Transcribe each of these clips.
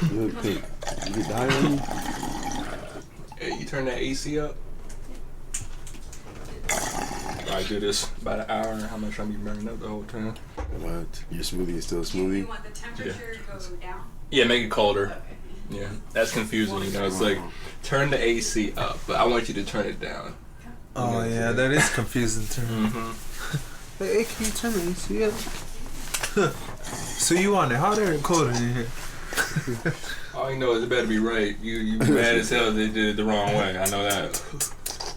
You look pink. You get diet on you? Hey, you turn that AC up. I do this about an hour, and how much I'm be burning up the whole time. What? Your smoothie is still a smoothie? You want the temperature to go down? Yeah, make it colder. Okay. Yeah, that's confusing. You know, it's like turn the AC up, but I want you to turn it down. Oh yeah, that is confusing to me. Mm-hmm. Hey, can you turn the AC up? So you want it hotter or colder in here? All you know is it better be right. You mad as hell they did it the wrong way. I know that.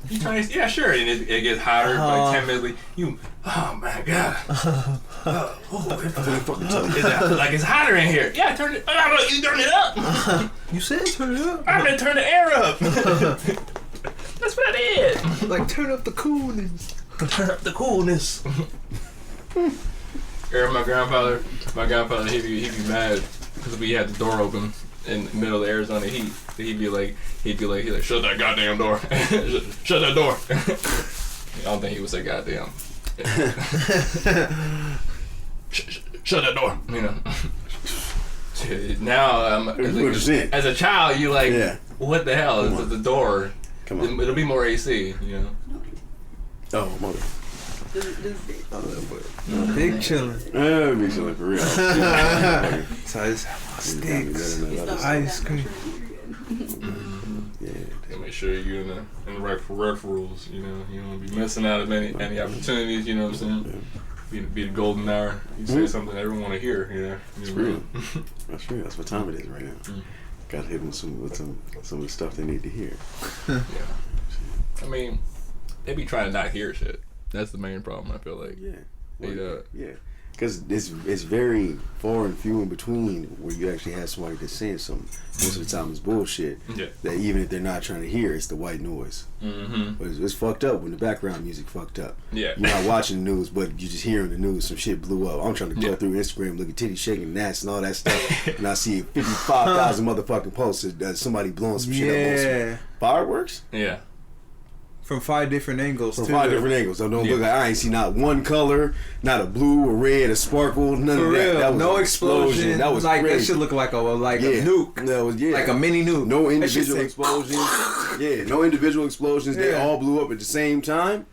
You trying to, yeah, sure, and it gets hotter like 10 minutes. Oh my god. Like it's hotter in here. Yeah, turn it. You turn it up. You said turn it up. I'm gonna turn the air up. That's what I did. Like turn up the coolness. Turn up the coolness. My grandfather, he'd be mad because we had the door open in the middle of Arizona heat. He'd be like, shut that goddamn door. Shut that door. I don't think he would say goddamn. Shut that door. You know. Now, as a child, you like, what the hell? This is the door. Come on. It'll be more AC, you know. Oh, mother. Big chillin'. Big chillin' for real. So I just have my sticks, ice cream. Yeah. Make sure you're in the right rules. You know, you don't want to be missing out of any opportunities. You know what I'm saying? Be the golden hour. You say something everyone want to hear. You know. That's real. That's real. That's what time it is right now. Got to hit them with some of the stuff they need to hear. Yeah. I mean, they be trying to not hear shit. That's the main problem. I feel like. Yeah. Well, yeah. Because it's very far and few in between where you actually have somebody that's saying something. Most of the time it's bullshit. Yeah. That even if they're not trying to hear, it's the white noise. Mm-hmm. But it's fucked up when the background music fucked up. Yeah. You're not watching the news, but you're just hearing the news. Some shit blew up. I'm trying to go through Instagram, look at titty shaking, Nats and all that stuff, and I see 55,000 motherfucking posts that somebody blowing some shit up on some fireworks. Yeah. From 5 different angles. So don't look like I ain't see not one color, not a blue or red, a sparkle, none For of real, that. That was no an explosion. That was like crazy. that should look like a nuke. That was like a mini nuke. No individual explosions. No individual explosions. They all blew up at the same time.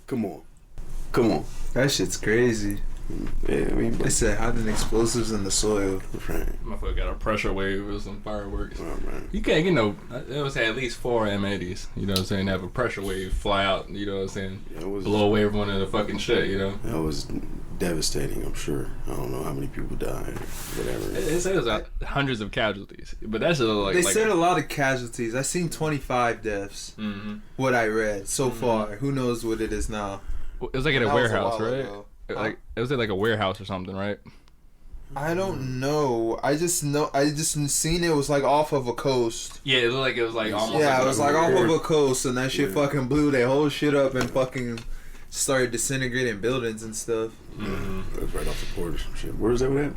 Come on. That shit's crazy. Yeah, I mean, they said hiding explosives in the soil. Right. Motherfucker got a pressure wave or some fireworks. Right. You can't, it was at least 4 M80s. You know what I'm saying? Have a pressure wave fly out. You know what I'm saying? Blow away everyone in the fucking shit. You know. That was devastating. I'm sure. I don't know how many people died. Whatever. It said it was hundreds of casualties, but that's like they said a lot of casualties. I seen 25 deaths. Mm-hmm. What I read so far. Who knows what it is now? It was like at a warehouse, right? Like it was at like a warehouse or something, right? I don't know. I just seen it was like off of a coast. Yeah, it looked like it was like almost. Yeah, like it was like off of a coast, and that shit fucking blew their whole shit up and fucking started disintegrating buildings and stuff. Mm-hmm. That was right off the port or some shit. Where is that at?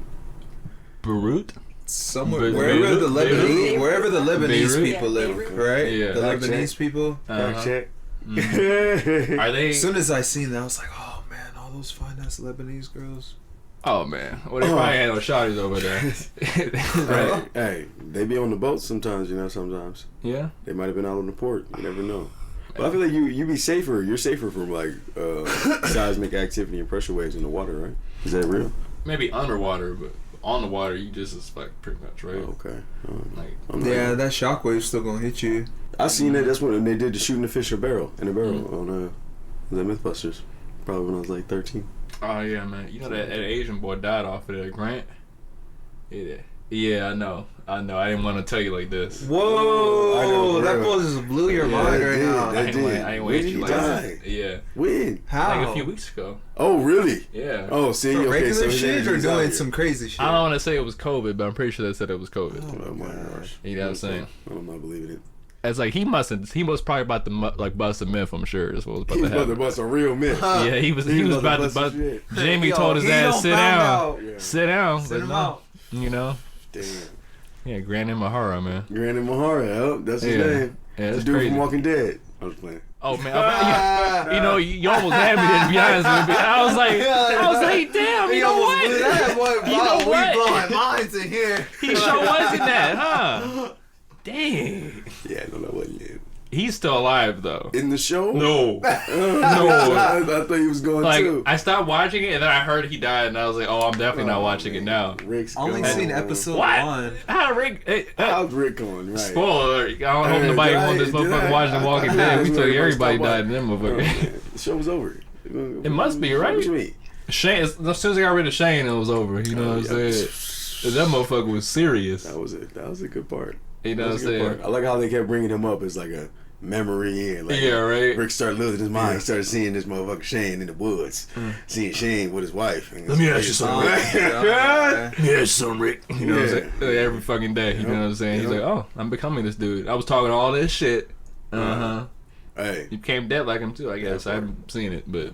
Beirut. Somewhere, wherever the Lebanese people live, right? Yeah, the Lebanese people. Fact check. Mm-hmm. Are they? As soon as I seen that, I was like, oh man, all those fine ass Lebanese girls. Oh man, well they probably had no shawties over there. Right. Hey, they be on the boat sometimes, sometimes. Yeah. They might have been out on the port. You never know. But I feel like you be safer. You're safer from like seismic activity and pressure waves in the water, right? Is that real? Maybe underwater, but on the water you just suspect pretty much, right? Okay. That shockwave's still gonna hit you. I seen that. That's when they did the shooting the fish in a barrel on the Mythbusters. Probably when I was like 13. Oh yeah, man. You know that Asian boy died off of that Grant. Yeah, I know. I didn't want to tell you like this. Whoa, that boy just blew your mind right now. I ain't wait you like that. Yeah. When? How? Like a few weeks ago. Oh, really? Yeah. Oh, see, for regular so shit or doing some crazy shit? I don't want to say it was COVID, but I'm pretty sure they said it was COVID. Oh my gosh. You know what I'm saying? I'm not believing it. It's like he was probably about to bust a myth. I'm sure that's what was about to happen. He was about to bust a real myth. Yeah, he was about to bust. Jamie told his ass sit down, sit down, sit him out. You know. Damn. Yeah, Granny Mahara, man. Granny Mahara, that's his name. Yeah, the dude crazy. from Walking Dead. I was playing. Oh man, you almost had me there, to be honest with me. I was like, damn, what? That boy, You know we what? blowing minds in here. He sure was in that, huh? Dang. Yeah, no, that wasn't it. He's still alive though. In the show? No. I thought he was going Like too. I stopped watching it and then I heard he died and I was like, oh, I'm definitely not watching it now. Rick's Only gone. seen episode What? 1. How Rick? How's Rick going? Right. Spoiler alert. I don't hope nobody wants this motherfucker watching The Walking Dead. We told you everybody died in them motherfucker. The show was over. It must be, right? What you mean? Shane, as soon as I got rid of Shane, it was over. You know what I'm saying? 'Cause that motherfucker was serious. That was it. That was a good part. You know what I'm saying? I like how they kept bringing him up as like a memory and like Yeah, right. Rick started losing his mind. He started seeing this motherfucker Shane in the woods, seeing Shane with his wife. And Let me ask you something. Yeah. Yeah, it's some Rick. You know what I'm saying? Like, every fucking day. You know what I'm saying? He's like, oh, I'm becoming this dude. I was talking all this shit. Hey, You became dead like him too, I guess. I haven't seen it, but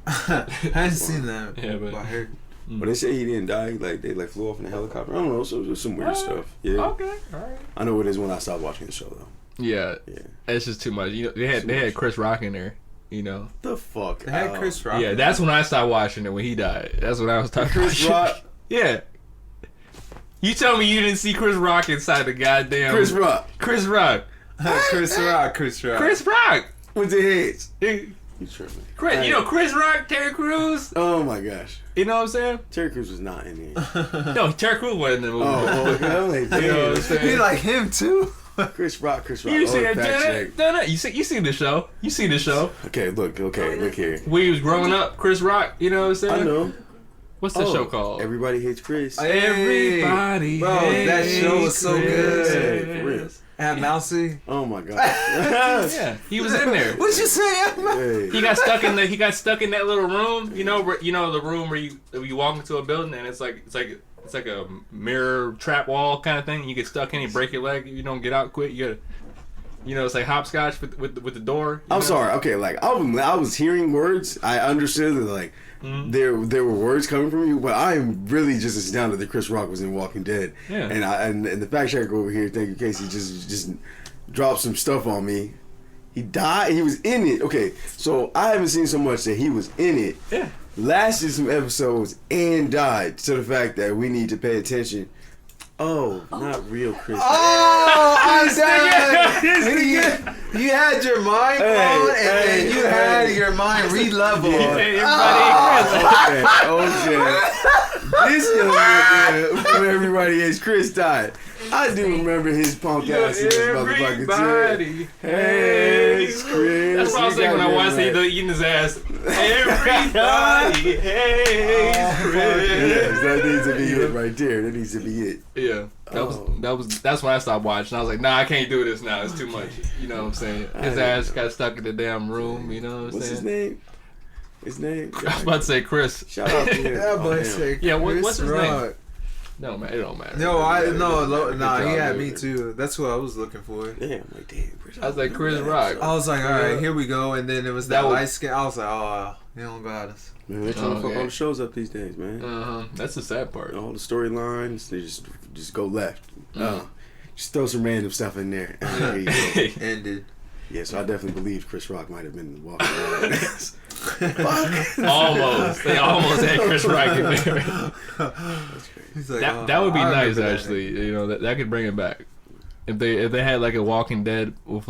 I hadn't seen that. Yeah, but- I heard. but they say he didn't die. Like they like flew off in a helicopter. I don't know. So it was some weird stuff. Yeah, okay, all right. I know what it is when I stopped watching the show though. Yeah, Yeah. it's just too much. You know, they had Chris Rock in there. You know, The fuck. They had out. Chris Rock. yeah, that's when I stopped watching it when he died. That's when I was talking Chris about Rock. shit. Yeah. You tell me you didn't see Chris Rock inside the goddamn Chris Rock Chris Rock. Chris Rock. Chris Rock. Chris Rock. with the heads. You You tripping? know Chris Rock, Terry Crews. Oh my gosh, You know what I'm saying? Terry Crews was not in there. No, Terry Crews wasn't in the movie. Oh, okay. You know what I'm saying? He like him too. Chris Rock. You see Oh, that? fact check. You see the show? You see the show? Okay, look here. When he was growing up, Chris Rock. You know what I'm saying? I know. What's the show called? Everybody Hates Chris. Everybody. Bro, that show was so hates good. Hey, for real. And Mousy. Oh my god. Yeah, he was in there. What'd you say? Hey. He got stuck in that little room. You know the room where you walk into a building and it's like a mirror trap wall kind of thing. You get stuck in, you break your leg, you don't get out quick. You gotta, it's like hopscotch with the door. I'm sorry. Okay, like I was hearing words. I understood that like there were words coming from you, but I am really just astounded that Chris Rock was in Walking Dead. Yeah. And the fact checker over here, thank you, Casey, just dropped some stuff on me. He died. He was in it. Okay, so I haven't seen so much that he was in it. Yeah. Lasted some episodes and died to the fact that we need to pay attention. Oh, not real Chris. Oh, I'm done. You had your mind blown, and then you had your mind re-leveled. Everybody Okay. This young man from Everybody Hates Chris died. I do remember his punk ass in this motherfucker too. Everybody Hates Chris. That's what I was saying when I watched it. he eating his ass. Everybody hates Chris. Yes, that needs to be it right there. That needs to be it. Yeah, that's when I stopped watching. I was like, nah, I can't do this now. It's too much. You know what I'm saying? His ass got stuck in the damn room. You know what I'm What's saying? his name? His name? I was about to say Chris. Shout out to him. That boy damn. said Yeah, what's Chris his Rock. name? No, man, it don't matter. Nah, he had dude. me too. That's what I was looking for. Damn, like damn. I was like Chris Rock. I was like, all right, here we go, and then it was that That was- light skin. I was like, oh, he don't got us. Man, they're trying to fuck Okay. all the shows up these days, man. That's the sad part. All the storylines, they just go left. Just throw some random stuff in there. There you go. Ended. Yeah, so I definitely believe Chris Rock might have been walking around. Fuck. Almost. They almost had Chris Rock in there. That's crazy. He's like, That would be I nice, remember that. actually. You know, that could bring it back. If they had like a Walking Dead with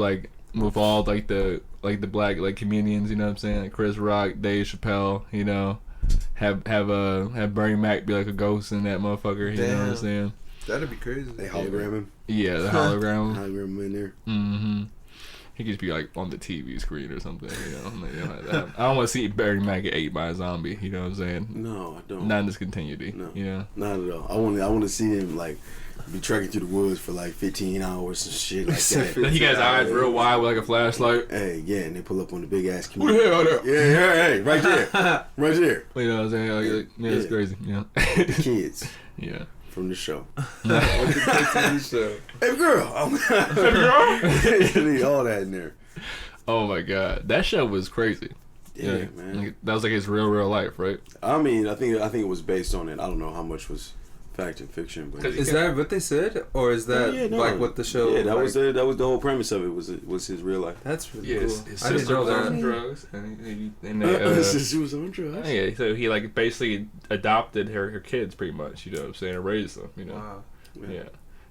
all like the black like comedians, you know what I'm saying? Like Chris Rock, Dave Chappelle, you know, have Bernie Mac be like a ghost in that motherfucker. You know what I'm Damn. saying? That'd be crazy. They hologram him. Yeah, the hologram. Hologram him in there. Mm-hmm. He could just be like on the TV screen or something. You know, like, I don't want to see Bernie Mac get ate by a zombie. You know what I'm saying? No, I don't. Not in this continuity. No. You know? Not at all. I want to see him like be trekking through the woods for like 15 hours and shit like that. He got his eyes real wide with like a flashlight. Hey, yeah, and they pull up on the big ass Who the community. hell are there? Yeah, hey, right there, right there. You know what I'm saying? Like, yeah, it's crazy. Yeah. The kids Yeah. from the show. So, Hey, girl. You need all that in there. Oh my god, that show was crazy. Yeah, man. Like, that was like his real life, right? I mean, I think it was based on it. I don't know how much was fact and fiction. But is that what they said, or is that like what the show? Yeah, that was the whole premise of it. Was his real life. That's really cool. His sister was on drugs, and his sister was on drugs. Yeah, so he like basically adopted her kids, pretty much. You know what I'm saying, and raised them. You know. Wow. Yeah.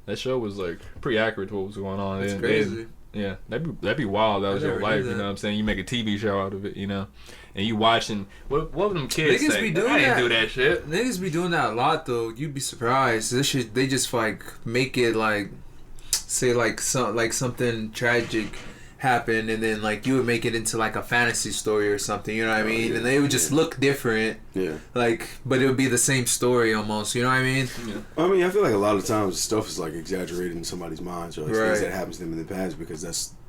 That show was like pretty accurate to what was going on. It's crazy. Yeah, that'd be wild. That was your life, you know what I'm saying? You make a TV show out of it, you know, and you watching what would them kids Niggas say? be doing I didn't that. do that shit. Niggas be doing that a lot though. You'd be surprised. This shit, they just like make it like say like something tragic happened, and then like you would make it into like a fantasy story or something. You know what I mean? Yeah, and they would just look different. Yeah. Like, but it would be the same story almost. You know what I mean? Yeah. I mean, I feel like a lot of times stuff is like exaggerated in somebody's minds or like things that happens to them in the past because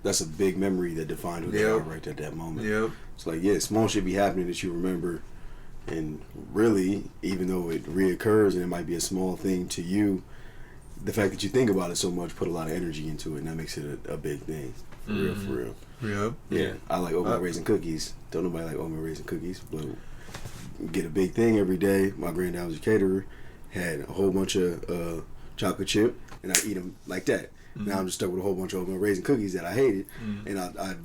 that's a big memory that defined who they are right at that moment. Yep. It's like, yeah, small shit be happening that you remember, and really, even though it reoccurs and it might be a small thing to you, the fact that you think about it so much put a lot of energy into it, and that makes it a big thing. For real. Yep. Yeah, I like oatmeal raisin cookies. Don't nobody like oatmeal raisin cookies, but get a big thing every day. My granddad was a caterer, had a whole bunch of chocolate chip, and I eat them like that. Now I'm just stuck with a whole bunch of oatmeal raisin cookies that I hated, and I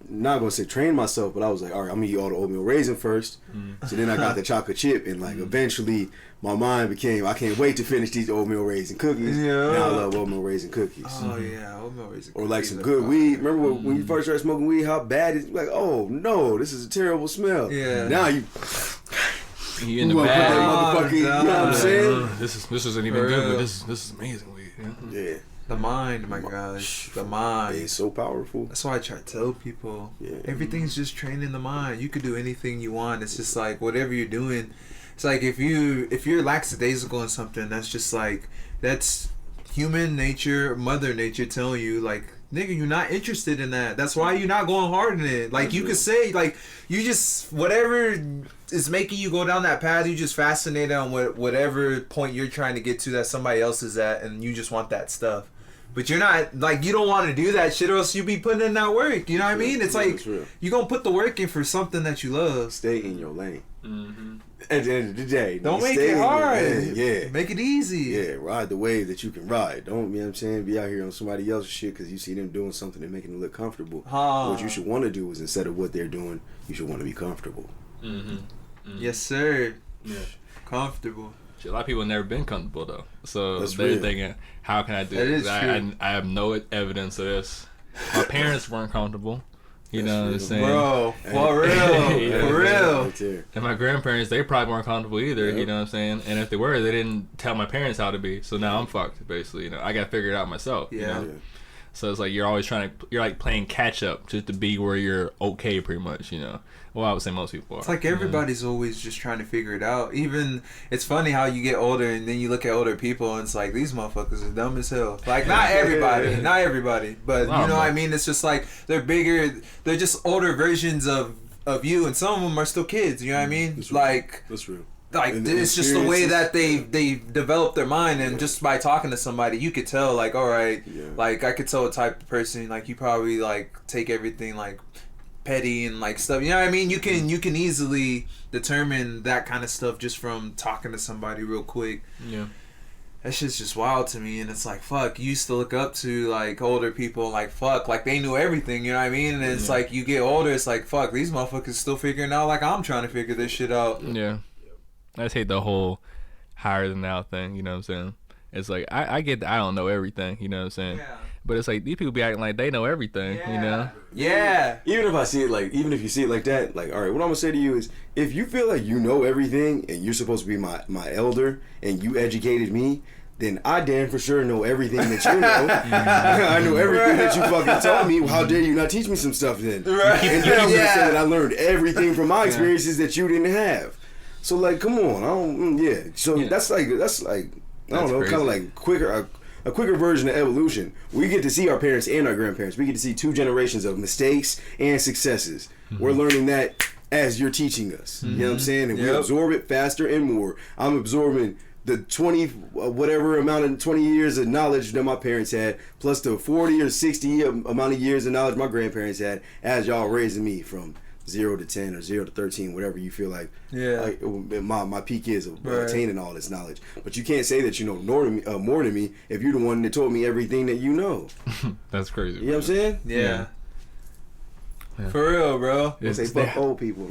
not gonna say train myself, but I was like, all right, I'm gonna eat all the oatmeal raisin first. So then I got the chocolate chip, and like eventually my mind became, I can't wait to finish these oatmeal raisin cookies. Yeah. Now I love oatmeal raisin cookies. Oh yeah, oatmeal raisin Or like cookies some are good fire. weed. Remember when you first started smoking weed, how bad it's like, oh no, this is a terrible smell. Yeah. Now you in the wanna put that bag. motherfucking, you know what I'm saying? This isn't even good, but this is amazing weed. Yeah. Yeah. The mind, my gosh, the mind. It's so powerful. That's why I try to tell people. Yeah. Everything's just training the mind. You could do anything you want. It's just like whatever you're doing. It's like if you're lackadaisical in something, that's just like that's human nature, mother nature telling you like, nigga, you're not interested in that. That's why you're not going hard in it. Like you could say like you just whatever is making you go down that path, you just fascinated on whatever point you're trying to get to that somebody else is at, and you just want that stuff. But you're not, like, you don't want to do that shit or else you be putting in that work. You know what I mean? It's like, you're going to put the work in for something that you love. Stay in your lane. Mm-hmm. At the end of the day. Don't make stay it in your hard. lane. Yeah. Make it easy. Yeah, ride the wave that you can ride. Don't, you know what I'm saying, be out here on somebody else's shit because you see them doing something and making them look comfortable. What you should want to do is instead of what they're doing, you should want to be comfortable. Mm-hmm. Mm-hmm. Yes, sir. Yeah. Comfortable. A lot of people have never been comfortable though, so That's they're real. thinking, "How can I do That this?" is true. I have no evidence of this. My parents weren't comfortable, you That's know what I'm real. saying? Bro, for real. Yeah. For real. Right there. And my grandparents, they probably weren't comfortable either, Yep. you know what I'm saying? And if they were, they didn't tell my parents how to be. So now I'm fucked, basically. You know, I got to figure it out myself. You Yeah. know? So it's like you're always you're like playing catch up just to be where you're okay, pretty much. You know. Well, I would say most people are. It's like you know? everybody's always just trying to figure it out. Even it's funny how you get older and then you look at older people and it's like these motherfuckers are dumb as hell. Like not everybody, but you know what I mean. It's just like they're bigger. They're just older versions of you, and some of them are still kids. You know what I mean? That's real. That's real. Like And it's just the way that experiences. they develop their mind, and just by talking to somebody, you could tell. Like, all right, like I could tell what type of person. Like you probably like take everything like petty and like stuff. You know what I mean? You can easily determine that kind of stuff just from talking to somebody real quick. Yeah. That shit's just wild to me, and it's like fuck. You used to look up to like older people, like fuck, like they knew everything. You know what I mean? And it's like you get older, it's like fuck. These motherfuckers still figuring out like I'm trying to figure this shit out. Yeah. I just hate the whole higher than thou thing, you know what I'm saying? It's like, I get that I don't know everything, you know what I'm saying? Yeah. But it's like, these people be acting like they know everything, you know? Yeah. Even if you see it like that, like, all right, what I'm gonna say to you is, if you feel like you know everything and you're supposed to be my elder and you educated me, then I damn for sure know everything that you know. I know everything that you fucking told me. How dare you not teach me some stuff then? Right. And then I'm gonna say that I learned everything from my experiences that you didn't have. So like, come on, I don't. So that's like I don't know, kind of like a quicker version of evolution. We get to see our parents and our grandparents. We get to see two generations of mistakes and successes. We're learning that as you're teaching us. You know what I'm saying? And we absorb it faster and more. I'm absorbing the 20 years of knowledge that my parents had, plus the 40 or 60 amount of years of knowledge my grandparents had, as y'all raising me from 0 to 10 or 0 to 13, whatever you feel like. Yeah. Like, my peak is attaining all this knowledge. But you can't say that you know more than me if you're the one that told me everything that you know. That's crazy. You know what I'm saying? Yeah. For real, bro. They say fuck old people.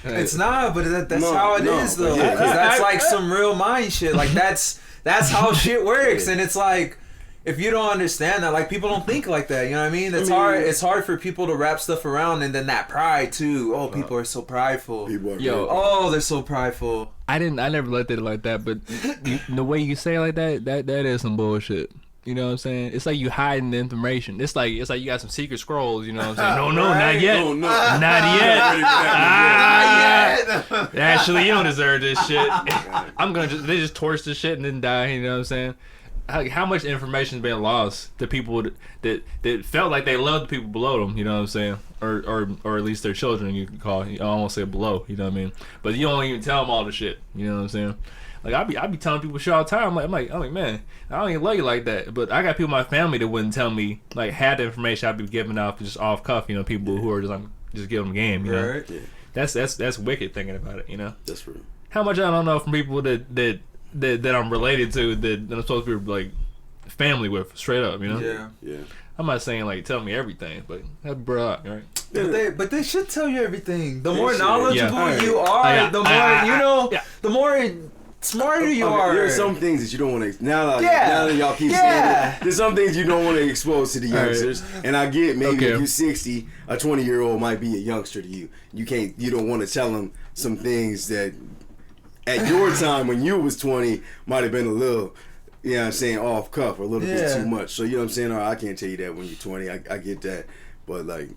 It's not, but that's how it is, though. Yeah. 'Cause that's like some real mind shit. Like that's how shit works, and it's like if you don't understand that, like people don't think like that. You know what I mean? It's hard. It's hard for people to wrap stuff around, and then that pride too. Oh, people are so prideful. Oh, they're so prideful. I never looked at it like that, but the way you say it like that is some bullshit. You know what I'm saying? It's like you hiding the information. It's like you got some secret scrolls. You know what I'm saying? No, not yet. No. Not yet. Actually, you don't deserve this shit. They just torch this shit and then die. You know what I'm saying? How much information's been lost to people that felt like they loved the people below them, you know what I'm saying, or at least their children, you can call. I don't want to say below, you know what I mean, but you don't even tell them all the shit, you know what I'm saying. Like I be telling people shit all the time. I'm like, man, I don't even love you like that. But I got people in my family that wouldn't tell me, like, had the information I'd be giving out just off cuff, you know, people who are just giving them game, you know. Right. Yeah. That's wicked thinking about it, you know. That's true. How much I don't know from people that I'm related to, that I'm supposed to be like family with, straight up, you know. Yeah. I'm not saying like tell me everything, but that's brought up, right? But they should tell you everything. The more knowledgeable you Oh, are, the more the more smarter you are. There are some things that you don't want to. Now that y'all keep saying it, there's some things you don't want to expose to the youngsters. Right. And I get maybe if you're 60, a 20-year-old might be a youngster to you. You don't want to tell them some things that at your time when you was 20 might have been a little, you know what I'm saying, off cuff or a little bit too much. So you know what I'm saying? I can't tell you that when you're 20. I get that, but like.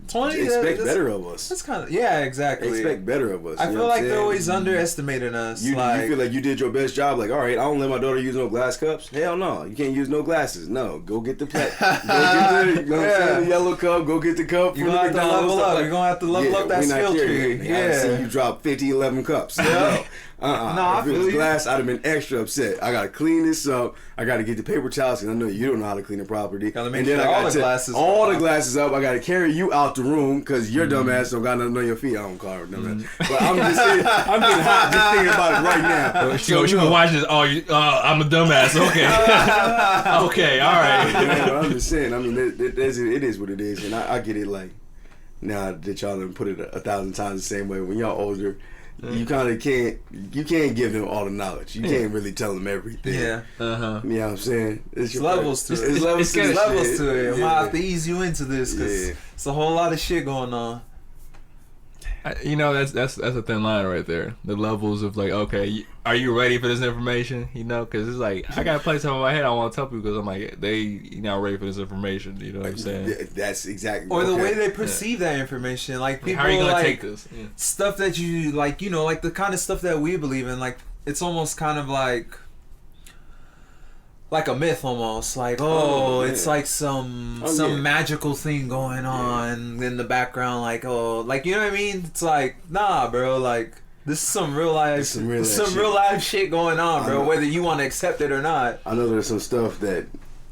20, expect better of us. That's kind of exactly. Expect better of us. I feel like they're always underestimating us. You feel like you did your best job. Like, all right, I don't let my daughter use no glass cups. Hell no, you can't use no glasses. No, go get the the yellow cup. Go get the cup. You're gonna have to level up. You're gonna have to level up that skill tree. I see you drop 50, 11 cups. Yeah. No, if it was glass, I'd have been extra upset. I gotta clean this up. I gotta get the paper towels because I know you don't know how to clean it properly. Gotta make sure all the glasses up. I gotta carry you out the room because your dumb ass don't got nothing on your feet. I don't call her dumb ass, but I'm just saying, I'm getting hot just thinking about it right now. She gonna watch this. I'm a dumbass. Okay, okay, all right. I'm just saying. I mean, it is what it is, and I get it. Like now that y'all done put it 1,000 times the same way. When y'all older. You kind of can't give them all the knowledge. You can't really tell them everything. Yeah. You know what I'm saying? It's levels to it. It's levels to it. I'm gonna have to ease you into this because it's a whole lot of shit going on. You know, that's a thin line right there. The levels of like, okay, are you ready for this information? You know, because it's like I got to play something in my head. I want to tell people because I'm like, you're not ready for this information. You know what I'm saying? That's exactly. Or the way they perceive that information. Like people, how are you gonna take this? Stuff that you like, you know, like the kind of stuff that we believe in. Like it's almost kind of like a myth almost, like it's like some magical thing going on in the background, like like, you know what I mean? It's like, nah, bro, like this is some real life shit going on, bro, whether you want to accept it or not. I know there's some stuff that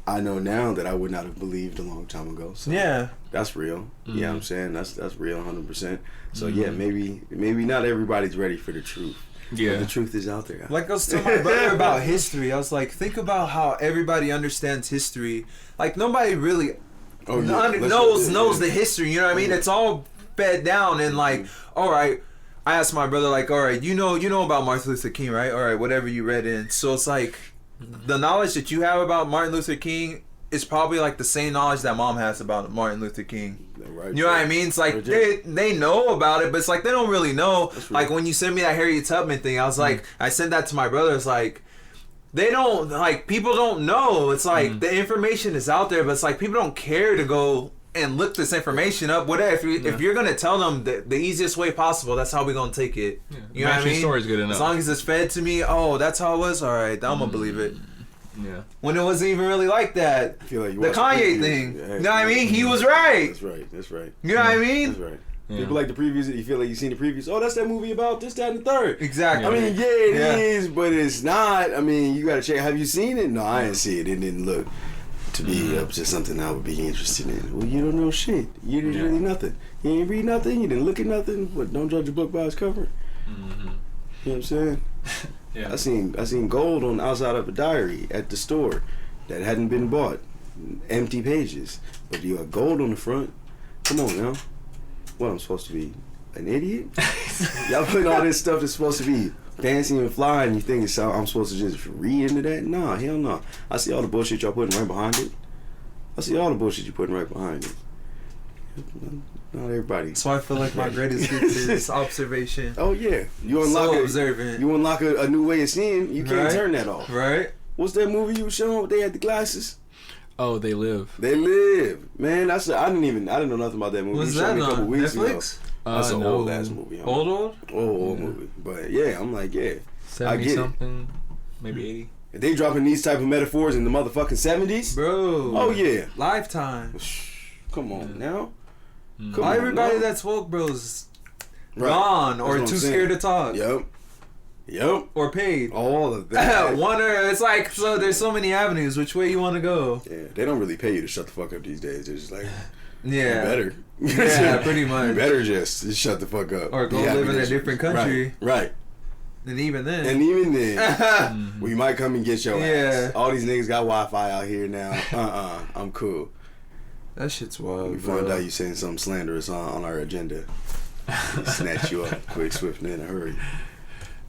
I know now that I would not have believed a long time ago. So that's real. Mm-hmm. You know what I'm saying? That's real 100%. So maybe not everybody's ready for the truth. Yeah, but the truth is out there. Like I was telling my brother about history. I was like, think about how everybody understands history. Like nobody really knows the history. You know what I mean? It's all fed down and like, all right. I asked my brother like, all right, you know about Martin Luther King, right? All right, whatever you read in. So it's like, the knowledge that you have about Martin Luther King is probably like the same knowledge that mom has about Martin Luther King. Right, you know what I mean? It's like they know about it, but it's like they don't really know. Like when you sent me that Harriet Tubman thing, I was like, I sent that to my brother. It's like they don't, like, people don't know. It's like the information is out there, but it's like people don't care to go and look this information up. Whatever, if you're gonna tell them the easiest way possible, that's how we're gonna take it. Yeah. You know what I mean? Story's good enough. As long as it's fed to me, that's how it was. All right, I'm gonna believe it. Yeah. When it wasn't even really like that. I feel like the Kanye thing. You know what I mean? He was right. That's right. You know what I mean? That's right. Yeah. People like the previews. You feel like you've seen the previews. Oh, that's that movie about this, that, and the third. Exactly. I mean, it is, but it's not. I mean, you got to check. Have you seen it? No, I didn't see it. It didn't look. to be up to something I would be interested in. Well, you don't know shit. You didn't really nothing. You ain't read nothing. You didn't look at nothing. But don't judge a book by its cover. Mm-hmm. You know what I'm saying? Yeah. I seen gold on the outside of a diary at the store that hadn't been bought. Empty pages, but you got gold on the front. Come on now. What, I'm supposed to be an idiot? Y'all putting all this stuff that's supposed to be fancy and fly, and you think I'm supposed to just read into that? Nah, hell no. I see all the bullshit y'all putting right behind it. I see all the bullshit you putting right behind it. Not everybody. So I feel like my greatest gift is observation. Oh yeah, you unlock observant. You unlock a new way of seeing. You can't turn that off. Right. What's that movie you were showing? They had the glasses. Oh, They Live. They Live, man. I didn't know nothing about that movie. Was that me a couple on weeks Netflix? ago. That's an No. old ass movie. Huh? Old movie. But yeah, I'm like, yeah, 70 I get something, maybe 80. If they dropping these type of metaphors in the motherfucking 70s, bro. Oh yeah, Lifetime. Come on now. Mm. Come on Everybody now. that's woke, bros, Right. gone That's or what too I'm saying. scared to talk. Yep. Or paid. All of that. It's like, so there's so many avenues. Which way you want to go? Yeah, they don't really pay you to shut the fuck up these days. They're just like, Yeah. you better. Yeah, pretty much. You better just shut the fuck up. Or go live in a different country. Right. And even then. And even then, we might come and get your Yeah. ass. All these niggas got Wi-Fi out here now. I'm cool. That shit's wild, We bro. find out you saying something slanderous on our agenda. We snatch you up quick, swift, and in a hurry.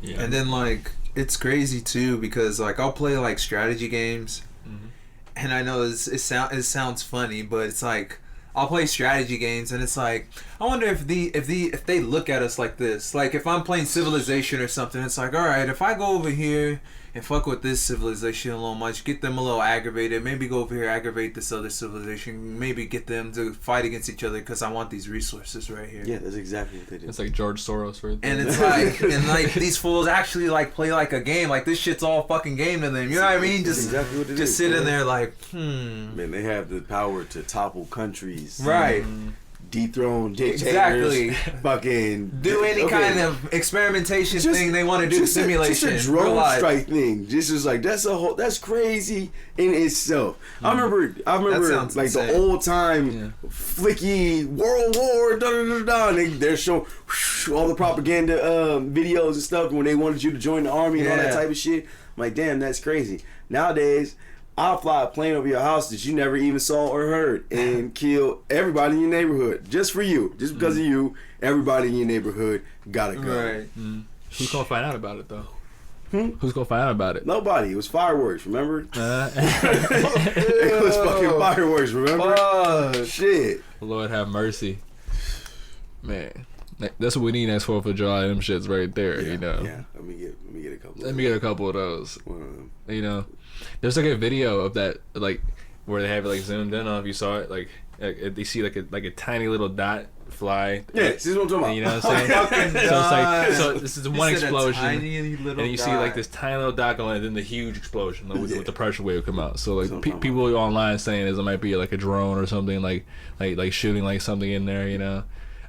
Yeah. And then, like, it's crazy, too, because, like, I'll play, like, strategy games. Mhm. And I know it sounds funny, but it's like, I'll play strategy games, and it's like, I wonder if they look at us like this. Like, if I'm playing Civilization or something, it's like, all right, if I go over here and fuck with this civilization a little much, get them a little aggravated, maybe go over here, aggravate this other civilization, maybe get them to fight against each other because I want these resources right here. Yeah, that's exactly what they do. It's like George Soros right there. And it's like, these fools actually like play like a game. Like, this shit's all fucking game to them. You know what I mean? That's Just exactly what it just is, sit in man. there like, Man, they have the power to topple countries. right. Dethrone dictators. Exactly. Fucking Do any okay. kind of experimentation Just- thing they want to do, just simulation. just a real drone life. strike thing. Just is like that's crazy in itself. I remember sounds like insane. the old time flicky World War and they're showing all the propaganda videos and stuff when they wanted you to join the army and all that Yeah. type of shit. I'm like, damn, that's crazy. Nowadays, I'll fly a plane over your house that you never even saw or heard and kill everybody in your neighborhood just for you, just because of you. Everybody in your neighborhood gotta go. Right. Mm. Who's gonna find out about it though? Hmm? Who's gonna find out about it? Nobody. It was fireworks. Remember? It was fucking fireworks. Remember? Shit. Lord have mercy, man. That's what we need next 4th of July. Them shits right there. Yeah, You know. Yeah. Let me get a couple. Let me get a couple of those. One of them. You know, there's like a video of that, like where they have it like zoomed in. I don't know if you saw it. Like they see like a tiny little dot fly. Yeah, this is what I'm talking about. You know what I'm saying? So it's like, so this is one explosion, And and you see like this tiny little dot going, and then the huge explosion like, with the pressure wave come out. So That's like what I'm talking people online saying it might be like a drone or something, like shooting like something in there. You know,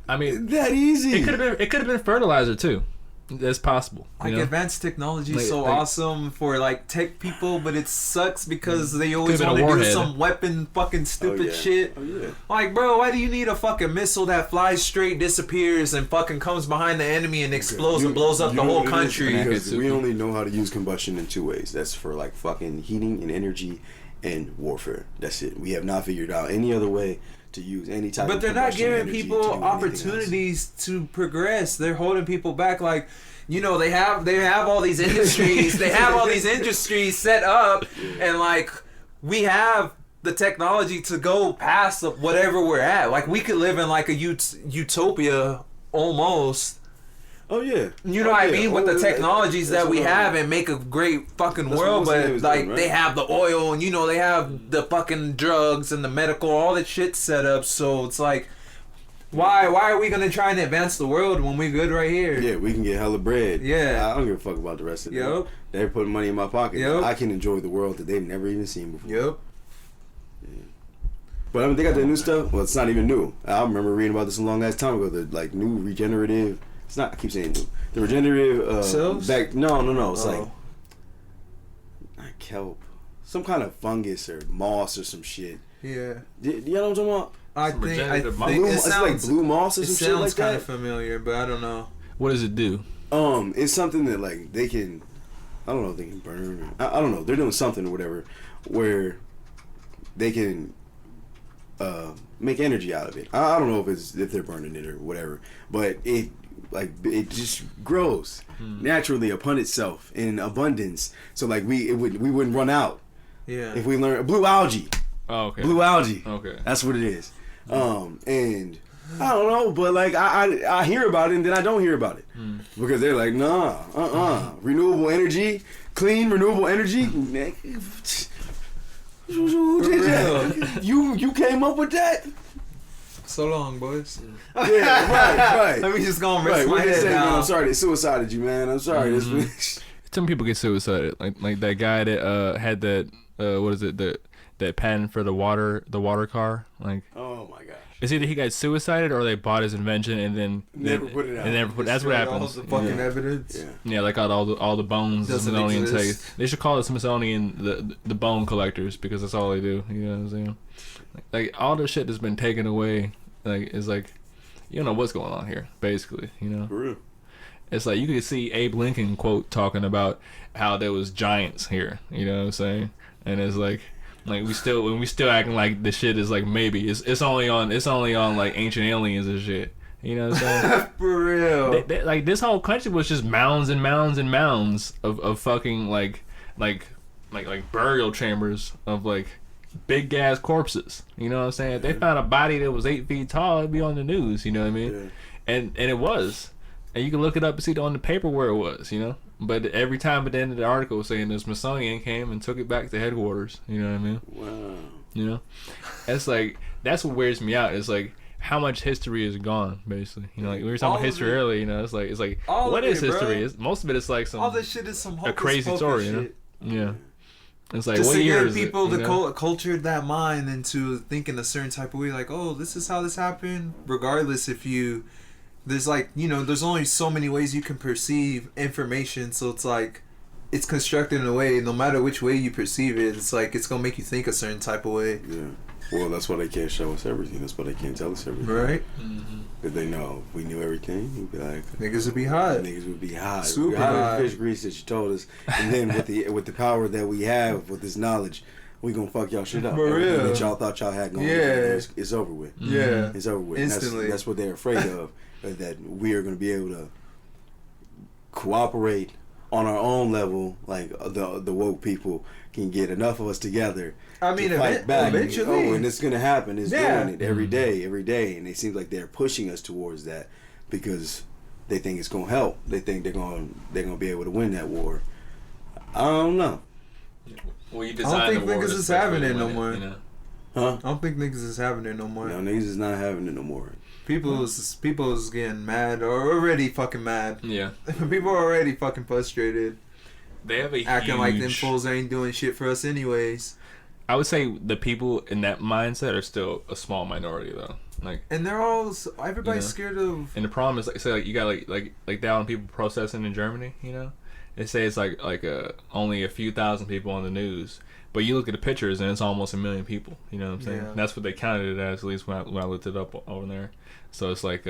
I mean, That easy. it could have been fertilizer too. That's possible. You like know? advanced technology is Like- so like- awesome for like tech people, but it sucks because they always Could've want been to a do warhead. some weapon fucking stupid yeah. shit. Oh yeah. Like, bro, why do you need a fucking missile that flies straight, disappears, and fucking comes behind the enemy and explodes and blows up You the know whole what it is? country? Because Yeah. we only know how to use combustion in 2 ways. That's for like fucking heating and energy and warfare. That's it. We have not figured out any other way to use any type But of they're not combustion giving energy people to do anything else. opportunities to progress. They're holding people back. Like, you know, they have all these industries. They have all these industries set up, and like we have the technology to go past whatever we're at. Like, we could live in like a utopia almost. Oh yeah. You know Oh, what I yeah. mean? With Oh, the technologies that's that we what have and make a great fucking That's world, what but was like doing, right? they have the oil and you know they have the fucking drugs and the medical, all that shit set up. So it's like, why are we gonna try and advance the world when we're good right here? Yeah, we can get hella bread. Yeah. I don't give a fuck about the rest of them. Yup. They're putting money in my pocket. Yup. I can enjoy the world that they've never even seen before. Yep. But I mean, they got that new stuff. Well, it's not even new. I remember reading about this a long ass time ago. The like new regenerative. It's not. I keep saying new. The regenerative. Cells? No. It's Oh. like not kelp. some kind of fungus or moss or some shit. Yeah. You know what I'm talking about? I Some think regenerative moss. Blue, it it's sounds, like blue moss or it some shit like sounds kind that. of familiar, but I don't know. What does it do? It's something that like they can, I don't know if they can burn. Or, I don't know. They're doing something or whatever where they can make energy out of it. I don't know if they're burning it or whatever, but it just grows naturally upon itself in abundance. So like we wouldn't run out. Yeah. If we learn blue algae. Oh, okay. Blue algae. Okay. That's what it is. And I don't know, but like I hear about it and then I don't hear about it because they're like, nah, renewable energy, clean renewable energy. Who did that? You came up with that? So long, boys. Yeah, right. Let me just go and rest Right, my what they head say, man, down. I'm sorry they suicided you, man. I'm sorry. Some people get suicided, like that guy that had that what is it, that patent for the water car, like. Oh my gosh. It's either he got suicided or they bought his invention and then Never put it out. And never put. That's what Destroyed happens. All the fucking evidence. Yeah. Yeah, like all the bones. The Doesn't Smithsonian exist. take. They should call it Smithsonian the bone collectors because that's all they do. You know what I'm saying? Like all the shit that's been taken away, like is like, you don't know what's going on here. Basically, you know. For real. It's like you could see Abe Lincoln quote talking about how there was giants here. You know what I'm saying? And it's like we still acting like the shit is like maybe it's only on like ancient aliens and shit. You know what I'm saying? For real. Like this whole country was just mounds and mounds and mounds of fucking like burial chambers of like big gas corpses. You know what I'm saying? If they found a body that was 8 feet tall, it'd be on the news. You know what I mean? Yeah. And it was. And you can look it up and see it on the paper where it was, you know? But every time at the end of the article saying the Smithsonian came and took it back to headquarters, you know what I mean? Wow. You know? It's like, that's what wears me out. It's like, how much history is gone, basically. You know, like we were talking All about history of it. earlier, you know, it's like All what of is it, bro. history? Most of it is like All this shit is some a crazy story, you know? shit. Yeah. It's like, Just what to year get is people it? You to know? culture that mind into thinking a certain type of way, like, oh, this is how this happened. Regardless, if you, there's like, you know, there's only so many ways you can perceive information, so it's like, it's constructed in a way, no matter which way you perceive it, it's like, it's gonna make you think a certain type of way. Yeah. Well, that's why they can't show us everything. That's why they can't tell us everything. Right? If they know if we knew everything, we'd be like, Niggas would be hot. niggas would be hot. Super We'd be hotter hot. than fish grease that you told us. And then with the power that we have, with this knowledge, we gonna fuck y'all shit up. For Everything real. that y'all thought y'all had going on, Yeah. it's over with. Yeah. It's over with. And Instantly. that's what they're afraid of, that we are gonna be able to cooperate on our own level, like the woke people can get enough of us together. I mean, to fight back. eventually. And it's gonna happen. It's Yeah. doing it every day, and it seems like they're pushing us towards that because they think it's gonna help. They think they're gonna be able to win that war. I don't know, Well, you I design don't think the war niggas is especially having it no when more. You know? huh? I don't think niggas is having it no more. No, niggas is not having it no more. People's getting mad or already fucking mad. Yeah. People are already fucking frustrated, They have a acting like them huge- fools ain't doing shit for us anyways. I would say the people in that mindset are still a small minority though. Like, And they're all everybody's Yeah. scared of. and the problem is, like, say, like you got like down people protesting in Germany. You know, they say it's like only a few thousand people on the news, but you look at the pictures and it's almost 1 million people. You know what I'm saying? Yeah. That's what they counted it as, at least when I looked it up over there. So it's like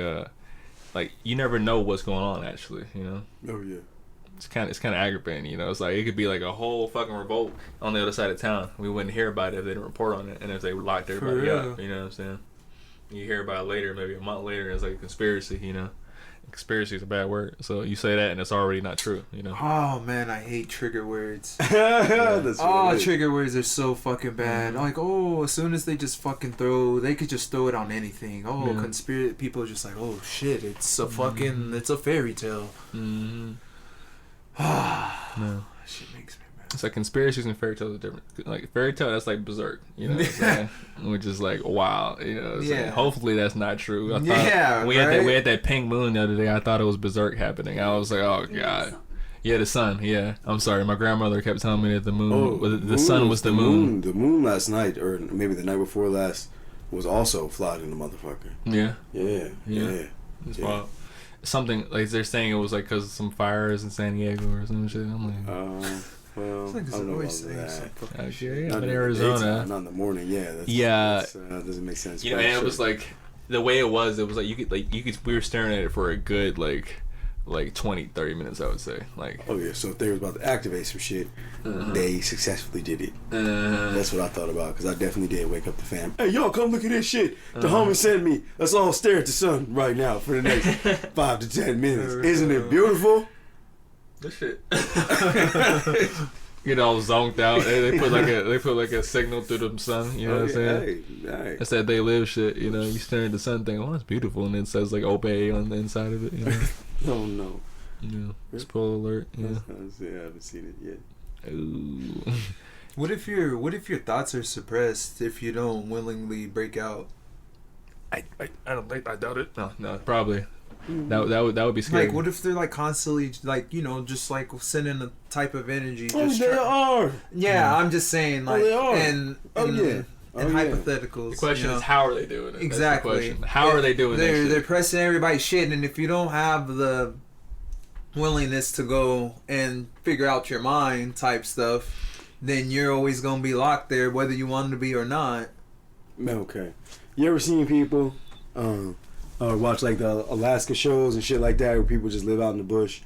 you never know what's going on actually. You know. Oh yeah. It's kind of aggravating, you know. It's like it could be like a whole fucking revolt on the other side of town. We wouldn't hear about it if they didn't report on it, and if they locked everybody real. up. You know what I'm saying? You hear about it later, maybe a month later, and it's like a conspiracy. You know, conspiracy is a bad word. So you say that, and it's already not true. You know. Oh man, I hate trigger words. That's what Oh, it is. trigger words are so fucking bad. Like, oh, as soon as they just fucking they could just throw it on anything. Oh, Yeah. conspiracy people are just like, oh shit, it's a fucking, it's a fairy tale. Mm-hmm. No. That shit makes me mad. It's like conspiracies and fairy tales are different. Like fairy tale, that's like berserk. You know what I'm saying? Which is like wow. You know what I'm saying? Yeah. Hopefully that's not true. I thought Yeah, we right? had that pink moon the other day. I thought it was berserk happening. I was like, oh god. Yeah, the sun. Yeah, I'm sorry. My grandmother kept telling me that the moon, the sun was the moon. The moon last night, or maybe the night before last, was also flooding the motherfucker. Yeah, Yeah. it's Yeah. wild. Something like they're saying it was like because of some fires in San Diego or some shit. I'm like, Well, It's like I don't know always about saying that. some fucking Okay, Not I'm in the Arizona. daytime, not in the morning. Yeah. That doesn't make sense. You know, but and it sure. was like the way it was like you could we were staring at it for a good like 20, 30 minutes, I would say. Like, oh yeah, so if they was about to activate some shit, they successfully did it. That's what I thought about, because I definitely did wake up the fam. Hey, y'all, come look at this shit. The homie sent me. Let's all stare at the sun right now for the next 5 to 10 minutes. Isn't it beautiful? this shit. Get all zonked out. They put like a signal through the sun. You know what I'm saying? Hey. That's that they live shit. You know, you stare at the sun, thing. Oh, it's beautiful, and it says like obey on the inside of it. You know? Oh no. Yeah. Spoiler alert. Yeah. I haven't seen it yet. Ooh. What if your thoughts are suppressed if you don't willingly break out? I don't think I doubt it. No, probably. That would be scary. Like, what if they're like constantly like, you know, just like sending a type of energy? Oh, Just they are. Yeah, I'm just saying, like, they are. and hypotheticals. The question you know? is, how are they doing it? Exactly. That's the question. How are they doing that shit? They're pressing everybody's shit, and if you don't have the willingness to go and figure out your mind type stuff, then you're always gonna be locked there, whether you want to be or not. Okay. You ever seen people watch like the Alaska shows and shit like that, where people just live out in the bush,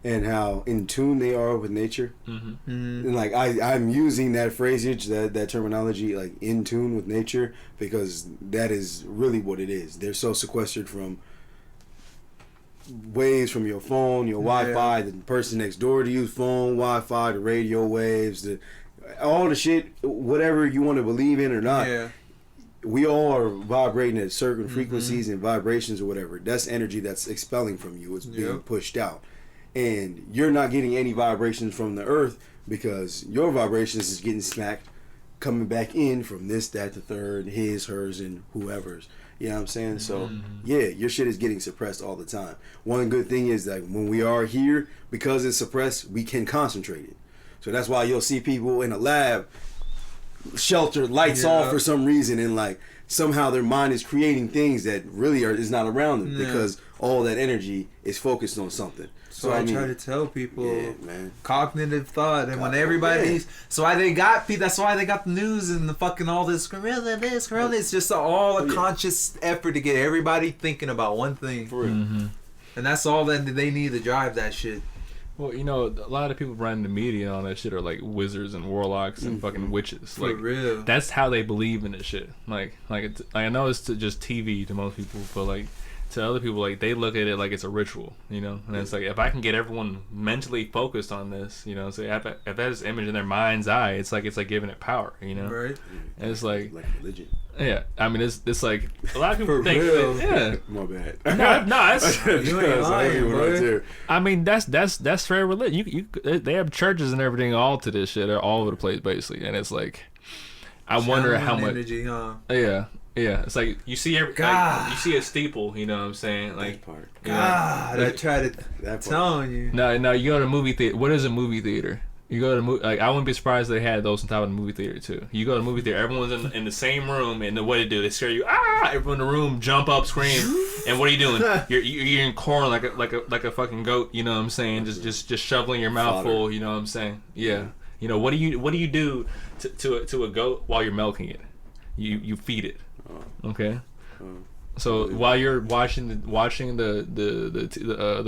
and how in tune they are with nature? And like I'm using that phrasage, that terminology, like in tune with nature, because that is really what it is. They're so sequestered from waves from your phone, your Wi-Fi, the person next door to you's phone, Wi-Fi, the radio waves, all the shit, whatever you want to believe in or not. Yeah. We all are vibrating at certain frequencies and vibrations or whatever. That's energy that's expelling from you. It's being pushed out. And you're not getting any vibrations from the earth, because your vibrations is getting smacked, coming back in from this, that, the third, his, hers, and whoever's. You know what I'm saying? So, yeah, your shit is getting suppressed all the time. One good thing is that when we are here, because it's suppressed, we can concentrate it. So that's why you'll see people in a lab, sheltered, lights off for some reason, and like somehow their mind is creating things that really is not around them, because all that energy is focused on something. So I try to tell people, man, cognitive thought, and when everybody's that's why they got the news and the fucking all this gorilla. It's just all a conscious effort to get everybody thinking about one thing, for real. And that's all that they need to drive that shit. Well, you know, a lot of people running the media and all that shit are like wizards and warlocks and fucking witches. For like, real. That's how they believe in this shit. Like I know it's just TV to most people, but like to other people, like they look at it like it's a ritual, you know. And it's like, if I can get everyone mentally focused on this, you know, so if that is image in their mind's eye, it's like giving it power, you know. Right. And it's like religion. Yeah, I mean it's like a lot of people think My bad. no, it's, you ain't lying, bro. I mean that's fair religion. They have churches and everything all to this shit. They're all over the place basically, and it's like I wonder how much energy, huh? Yeah, it's like you see like, you see a steeple, you know what I'm saying? Like, part. God, I tried to telling you. No, you go to a movie theater. What is a movie theater? You go to like I wouldn't be surprised if they had those on top of the movie theater too. You go to a movie theater, everyone's in the same room, and what they do, they scare you. Everyone in the room jump up, scream, and what are you doing? You're eating corn like a fucking goat. You know what I'm saying? Just shoveling your mouth full. You know what I'm saying? Yeah. You know what do you do to a goat while you're milking it? You feed it. Okay. So while you're watching the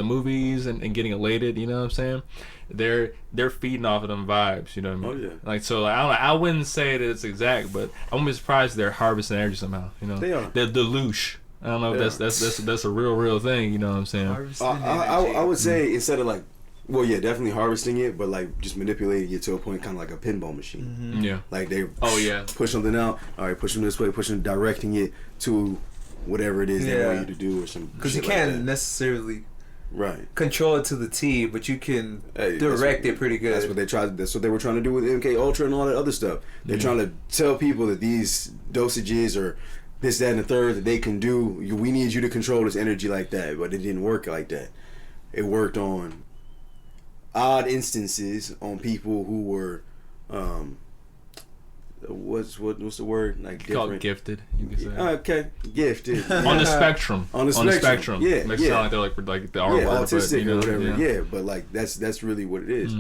movies and getting elated, you know what I'm saying? They're feeding off of them vibes, you know what I mean? Oh yeah. Like so, I wouldn't say that it's exact, but I wouldn't be surprised if they're harvesting energy somehow. You know, they are. The deluge. I don't know if that's a real thing. You know what I'm saying? I would say instead of like, well, yeah, definitely harvesting it, but like just manipulating it to a point, kind of like a pinball machine. Yeah. Like they push something out. All right, push them this way, directing it to whatever it is they want you to do or some. Because you can't necessarily control it to the T, but you can direct it pretty good. That's what they tried. That's what they were trying to do with MK Ultra and all that other stuff. They're trying to tell people that these dosages or this, that, and the third that they can do. We need you to control this energy like that, but it didn't work like that. It worked on odd instances on people who were what's the word, like different? Called gifted, you can say. Okay, gifted. On the spectrum. On the spectrum. Yeah. Makes it sound like they're like the R word, autistic, but, you know, or whatever. Yeah, but like that's really what it is.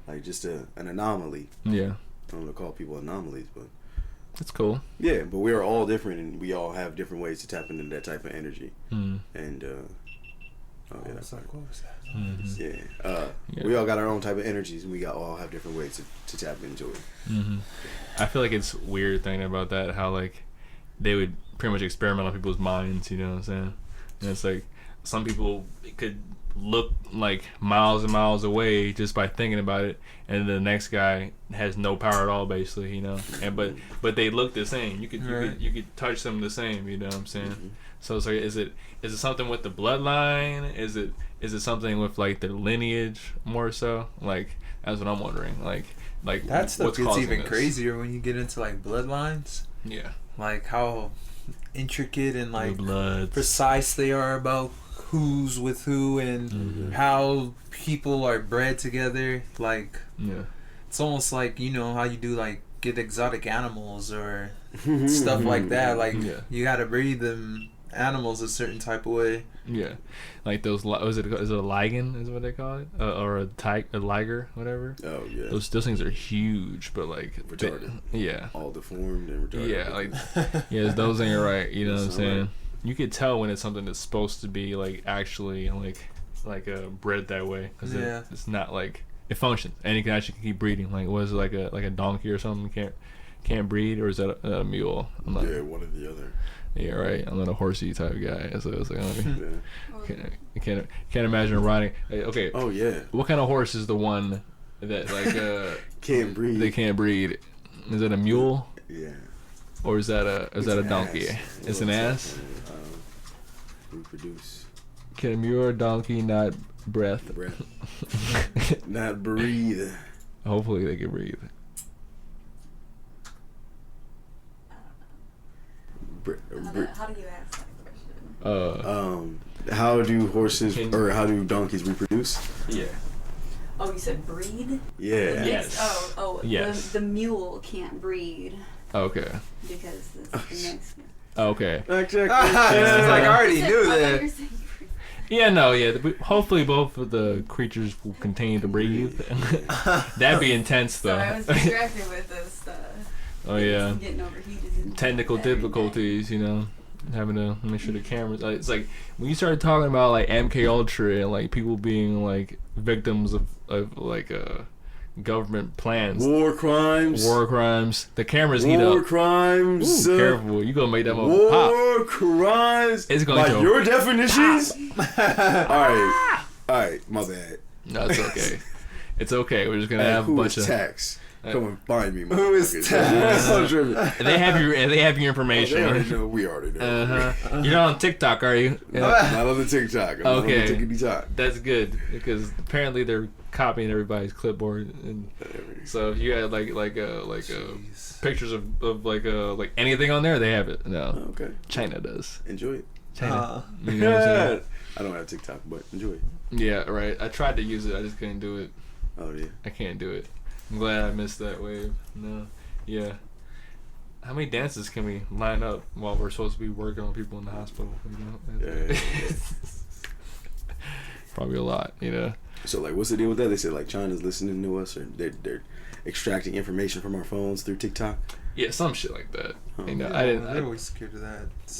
like just an anomaly. Yeah. I don't want to call people anomalies, but That's cool. yeah, but we are all different, and we all have different ways to tap into that type of energy. Mm. And What was that? Mm-hmm. We all got our own type of energies, and we all have different ways to tap into it. Mm-hmm. I feel like it's weird thinking about that, how like they would pretty much experiment on people's minds, you know what I'm saying? And it's like some people could look like miles and miles away just by thinking about it, and the next guy has no power at all, basically, you know. And but they look the same. You could touch them the same, you know what I'm saying? Mm-hmm. So it's like, is it something with the bloodline? Is it something with like their lineage more so? Like that's what I'm wondering. Like That stuff what's gets causing even this? crazier when you get into like bloodlines. Yeah. Like how intricate and like Bloods. precise they are about who's with who and how people are bred together. Like Yeah. it's almost like, you know, how you do like get exotic animals or stuff like that. Like you gotta breed them animals a certain type of way. Yeah, like those. Is it a ligon? Is what they call it, or a liger, whatever. Oh yeah. Those things are huge, but like Retarded. Yeah. All deformed and retarded. Yeah, like those ain't right. You know what I'm That's saying? right. You could tell when it's something that's supposed to be like actually like bred that way, because it's not like it functions and it can actually keep breeding. Like was it like a donkey or something can't breed, or is that a mule? I'm not, one or the other. Yeah, right. I'm not a horsey type guy, so it's like I can't imagine riding. Okay. Oh yeah. What kind of horse is the one that like can't breed? They can't breed. Is it a mule? Yeah. Or is that a donkey? Ass. It's an ass. Reproduce. Can a mule or donkey not breath? Not breathe. Hopefully they can breathe. How do you ask that question? How do horses or how do donkeys reproduce? Yeah. Oh, you said breed? Yeah. Yes. Yes. The mule can't breed Okay. because it's the next. Okay. It's like I already knew that. Yeah, no, yeah. Hopefully both of the creatures will continue to breathe. That'd be intense, though. So I was distracted with this. Oh yeah. Getting overheated. Technical difficulties, you know, having to make sure the cameras. It's like when you started talking about like MK Ultra and like people being like victims of like government plans, war crimes, the cameras heat up. War crimes. Ooh, careful, you gonna make that one pop. War crimes. It's going to your definitions. All right, my bad. No, it's okay. It's okay. We're just gonna have a bunch of tax. Come and find me. Who is tax? They have your information. They already know. We already know. You're not on TikTok, are you? Not on the TikTok. I'm Okay. not on the TikTok. That's good because apparently they're copying everybody's clipboard, and so if you had like pictures of like anything on there, they have it. No, Okay. China does. Enjoy it. China. You know what I'm saying? I don't have TikTok, but enjoy it. Yeah, right. I tried to use it, I just couldn't do it. Oh yeah. I can't do it. I'm glad I missed that wave. No, yeah. How many dances can we line up while we're supposed to be working on people in the hospital? You know? Yeah. Probably a lot, you know. So like, what's the deal with that? They said like China's listening to us, or they're extracting information from our phones through TikTok. Yeah, some shit like that. You know, They're always scared of that the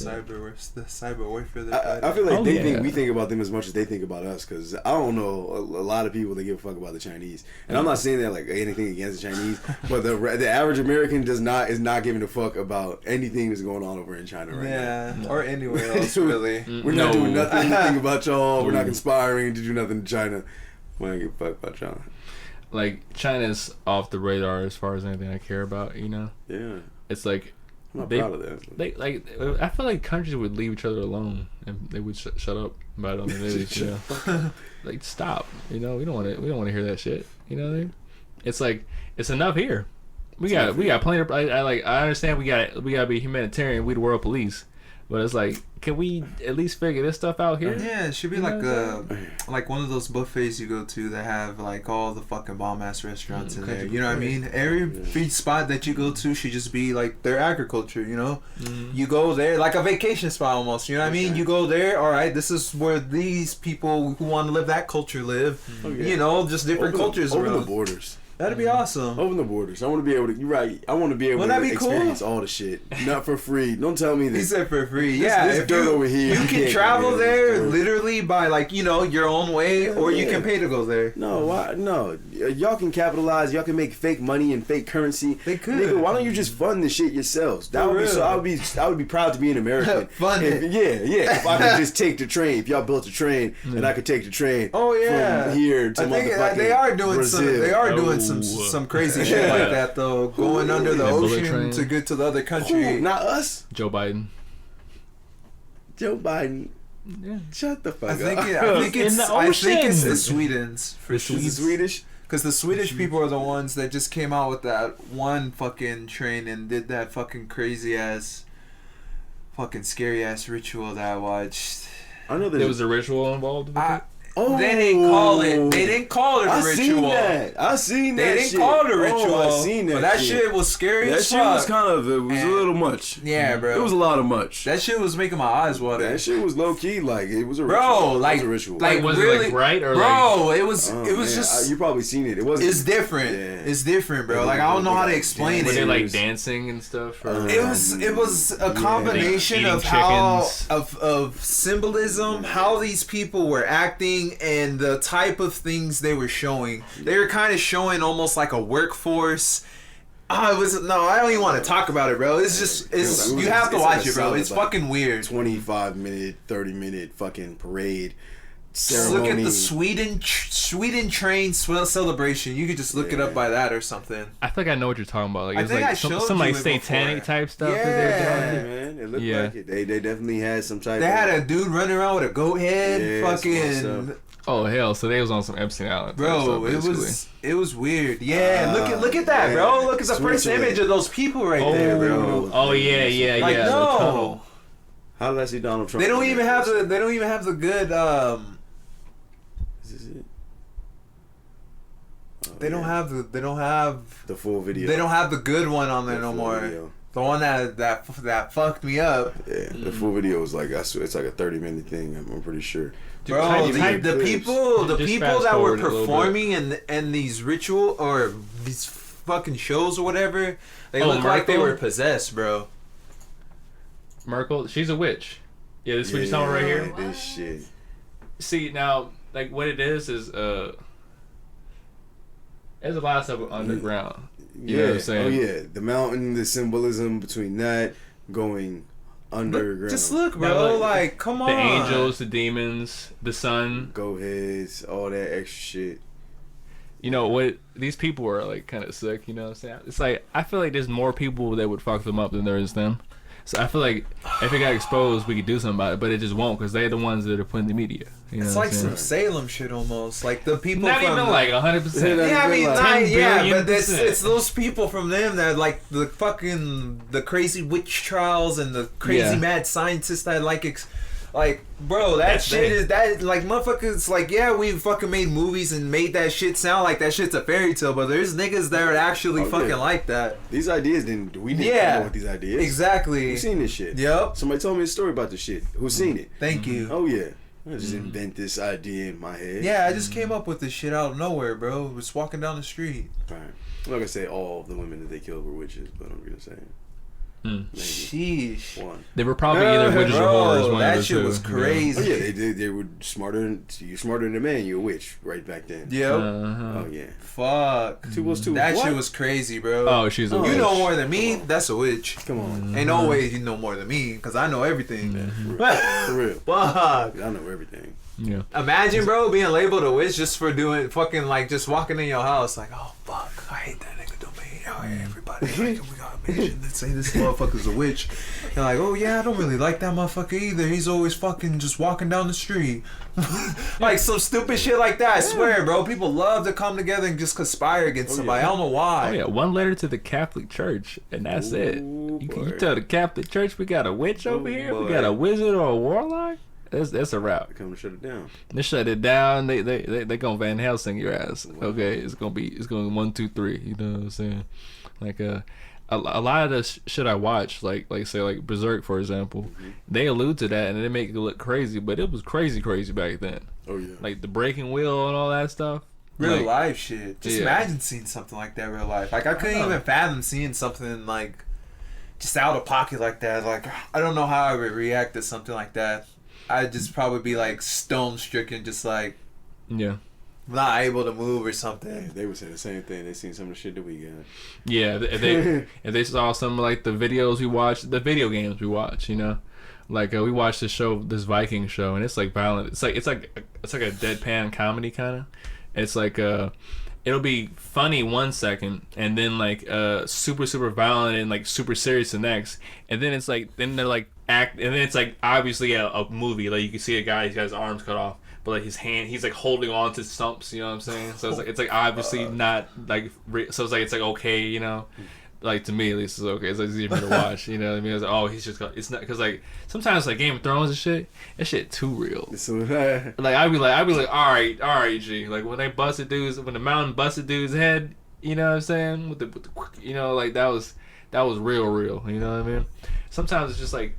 cyber warfare. I feel like think we think about them as much as they think about us, because I don't know a lot of people that give a fuck about the Chinese, and I'm not saying that like anything against the Chinese, but the average American is not giving a fuck about anything that's going on over in China right now. Yeah, or anywhere else really. We're not doing nothing to think about y'all. We're not conspiring to do nothing in China. We don't give a fuck about y'all. Like China's off the radar as far as anything I care about, you know. Yeah. It's like I'm not proud of that. They like. I feel like countries would leave each other alone and they would shut up about it on the news. You know, like stop. You know, we don't want to hear that shit. You know what I mean? It's like it's enough here. We got plenty of. I understand we got to be humanitarian. We the world police, But it's like, can we at least figure this stuff out here? Yeah, it should be like one of those buffets you go to that have like all the fucking bomb ass restaurants in there. You know what I mean? Every spot that you go to should just be like their agriculture. You know, you go there like a vacation spot almost. You know what I mean? You go there. All right, this is where these people who want to live that culture live. You know, just different cultures over around. the borders. That'd be awesome. Open the borders. I want to be able to. You're right. I want to be able to experience all the shit, not for free. Don't tell me this. He said for free. Yeah, this dirt over here. You can travel there literally by like your own way, or you can pay to go there. No, why? No, y'all can capitalize. Y'all can make fake money and fake currency. They could. Nigga, why don't you just fund the shit yourselves? That would be so. I would be proud to be an American. Fund it. Yeah. If I could just take the train. If y'all built a train and I could take the train. Oh yeah. From here to motherfucking they are doing Brazil. They are doing some crazy shit like that though. Going under the ocean to get to the other country. Not us. Joe Biden. Yeah. Shut the fuck up. I think it's the Swedes. The Swedish? Because the Swedish people are the ones that just came out with that one fucking train and did that fucking crazy ass, fucking scary ass ritual that I watched. I know there was a ritual involved with it? They didn't call it. They didn't call it a ritual. I seen that. They didn't call it a ritual. I seen that. But that shit was scary as fuck. That shit was kind of. It was a little much. Yeah, bro. It was a lot of much. That shit was making my eyes water. That shit was low key. Like it was a ritual. Bro, like it was a ritual. Like was really, it like right or bro? like? It was just. You probably seen it. It wasn't. It's different. Yeah. It's different, bro. Like I don't know how to explain it. Were they like dancing and stuff? Or? It was a combination of how of symbolism, how these people were acting, and the type of things they were showing. They were kind of showing almost like a workforce. I don't even want to talk about it, bro. You have to watch it, bro. It's fucking weird. 25-minute, 30-minute fucking parade ceremony. Look at the Sweden train celebration. You could just look it up by that or something. I think I know what you're talking about. Like, I it's think like I showed some like you satanic type stuff. Yeah, that they're doing. Man, it looked like it. They definitely had some type. They had a dude running around with a goat head. Fucking. Oh hell! So they was on some Epstein Island, bro. It was weird. Yeah, look at that, bro. Look at the first image of those people right there, bro. Oh yeah. Like no. How did I see Donald Trump? They don't even have the good. Is this it? They don't have the full video. They don't have the good one on there no more. Video. The one that fucked me up. Yeah, the full video was like it's like a 30-minute thing. I'm pretty sure. Bro, the people that were performing in these ritual or these fucking shows or whatever, they look like they were possessed, bro. Merkel, she's a witch. Yeah, this is what you're talking about right here. This shit. See now, like what it is there's a lot of stuff underground. You know what I'm saying? Oh yeah, the mountain, the symbolism between that going underground. Just look, bro. Like, come on. The angels, the demons, the sun. Go heads, all that extra shit. You know what? These people are like kind of sick. You know what I'm saying? It's like I feel like there's more people that would fuck them up than there is them. So I feel like if it got exposed, we could do something about it, but it just won't because they're the ones that are putting the media. You know it's like some Salem shit almost. Like the people not from even like 100%. Yeah, I mean, but it's it's those people from them that like the fucking the crazy witch trials and the crazy mad scientists that like, bro, that shit is that like motherfuckers like we fucking made movies and made that shit sound like that shit's a fairy tale, but there's niggas that are actually fucking like that. These ideas didn't come up with these ideas. Exactly. Who's seen this shit? Yep. Somebody told me a story about this shit. Who's seen it? Thank you. Oh yeah. I just invent this idea in my head. Yeah, I just came up with this shit out of nowhere, bro. Was walking down the street. Right. I'm not gonna say all of the women that they killed were witches, but I'm gonna say maybe sheesh. one. They were probably either witches or whores. One that of shit the two. was crazy. Oh yeah, they were smarter. You're smarter than a man. You're a witch right back then. Yep. Oh yeah. Fuck. 2 + 2. That what? shit was crazy, bro. Oh, she's a witch. You know more than me. That's a witch. Come on. Ain't no way you know more than me because I know everything. For real. Fuck. I know everything. Yeah. Imagine, bro, being labeled a witch just for doing fucking like just walking in your house like, oh fuck, I hate that nigga domain. Oh yeah, everybody, like, we gotta information that say this motherfucker's a witch. They're like, oh yeah, I don't really like that motherfucker either. He's always fucking just walking down the street. Like some stupid shit like that. I swear, bro. People love to come together and just conspire against somebody. I don't know why. Oh yeah, one letter to the Catholic Church, and that's it. You tell the Catholic Church we got a witch over here, boy. we got a wizard or a warlock. That's a wrap. They come to shut it down. They shut it down. They gonna Van Helsing your ass. Okay, it's gonna 1, 2, 3. You know what I'm saying? Like a lot of the shit I watch, like say like Berserk for example, they allude to that and they make it look crazy, but it was crazy back then. Oh yeah. Like the breaking wheel and all that stuff. Real like, life shit. Just imagine seeing something like that real life. Like I couldn't even fathom seeing something like just out of pocket like that. Like I don't know how I would react to something like that. I'd just probably be like stone stricken, just like not able to move or something. They would say the same thing. They seen some of the shit that we got. Yeah, if they saw some of like the videos we watch, the video games we watch, you know, like we watched this Viking show, and it's like violent. It's like a deadpan comedy kind of. It's like it'll be funny 1 second, and then like super violent and like super serious the next, and then it's like they're like act, and then it's like obviously a movie. Like you can see a guy, he's got his arms cut off, but like his hand, he's like holding on to stumps. You know what I'm saying? So it's like obviously not like so it's like okay, you know. Like to me at least it's okay. It's like easier to watch. You know what I mean? It's like, oh, he's just it's not because like sometimes like Game of Thrones and shit, that shit too real. Like I'd be like, all right, G. Like when the mountain busted dude's head, you know what I'm saying? With the you know, like that was real. You know what I mean? Sometimes it's just like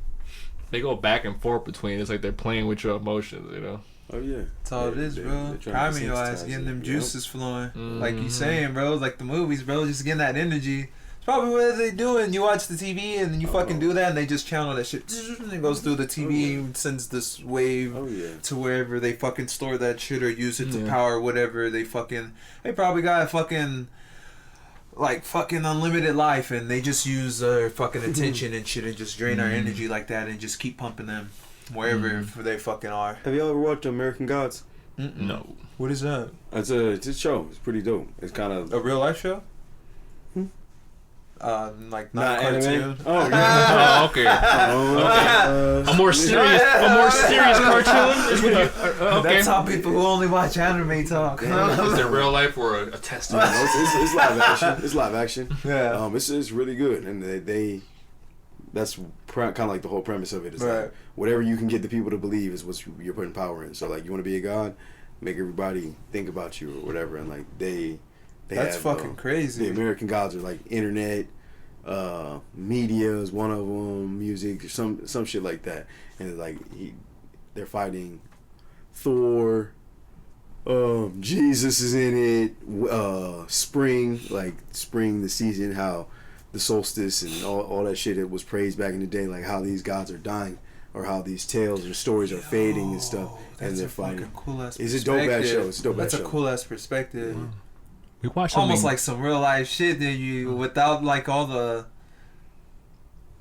they go back and forth between. It's like they're playing with your emotions. You know? Oh yeah, that's all it is, bro. Priming your ass, getting them juices flowing, like you saying, bro. Like the movies, bro. Just getting that energy. Probably what they doing. You watch the TV and then you fucking do that, and they just channel that shit. And it goes through the TV and sends this wave to wherever they fucking store that shit or use it to power whatever they probably got fucking unlimited life, and they just use their fucking attention and shit and just drain our energy like that and just keep pumping them wherever they fucking are. Have you ever watched American Gods? No. What is that? It's a show. It's pretty dope. It's kind of a real life show. Like not cartoon. Oh, yeah. Oh, okay. A more serious cartoon. Okay. That's how people who only watch anime talk. Is it real life or a testament? It's live action. It's live action. Yeah. It's really good, and they that's kind of like the whole premise of it. Is right. Like whatever you can get the people to believe is what you're putting power in. So like you want to be a god, make everybody think about you or whatever, and like they that's have, fucking crazy. The American gods are like internet, media is one of them, music, or some shit like that, and like they're fighting Thor. Jesus is in it. Spring, the season, how the solstice and all that shit. It was praised back in the day, like how these gods are dying, or how these tales or stories are fading and stuff, and they're fighting. Cool ass. It's a dope ass show. It's a dope ass show. That's a cool ass perspective. Wow. We watched almost like some real life shit that you without like all the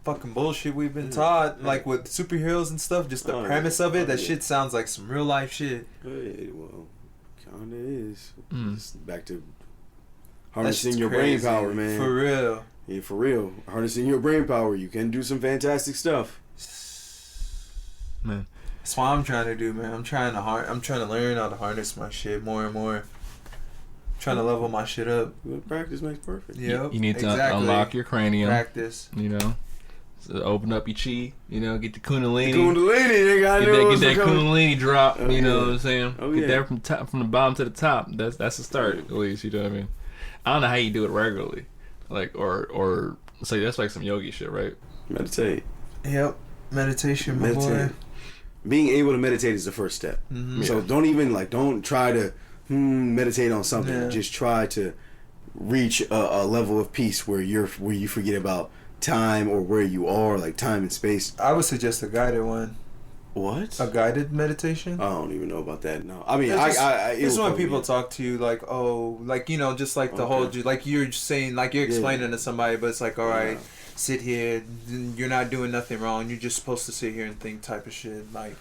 fucking bullshit we've been taught, like with superheroes and stuff. Just the premise of it, that shit sounds like some real life shit. Well, kinda is. Just back to harnessing your brain power, man. For real. Yeah, for real. Harnessing your brain power, you can do some fantastic stuff. Man, that's what I'm trying to do, man. I'm trying to learn how to harness my shit more and more. Trying to level my shit up. Practice makes perfect. Yep, you need to unlock your cranium. Practice. You know, so open up your chi. You know, get the kundalini. They gotta get that kundalini drop. You know what I'm saying? Oh, get that from the bottom to the top. That's the start at least. You know what I mean? I don't know how you do it regularly, like or say that's like some yogi shit, right? Meditate. Yep, meditation, my boy. Being able to meditate is the first step. So don't try to meditate on something. Yeah. Just try to reach a level of peace where you forget about time or where you are, like time and space. I would suggest a guided one. What? A guided meditation? I don't even know about that. No, I mean, it's when people talk to you like, oh, like, you know, just like the whole, like you're saying, like you're explaining to somebody, but it's like, all right, sit here, you're not doing nothing wrong, you're just supposed to sit here and think type of shit, like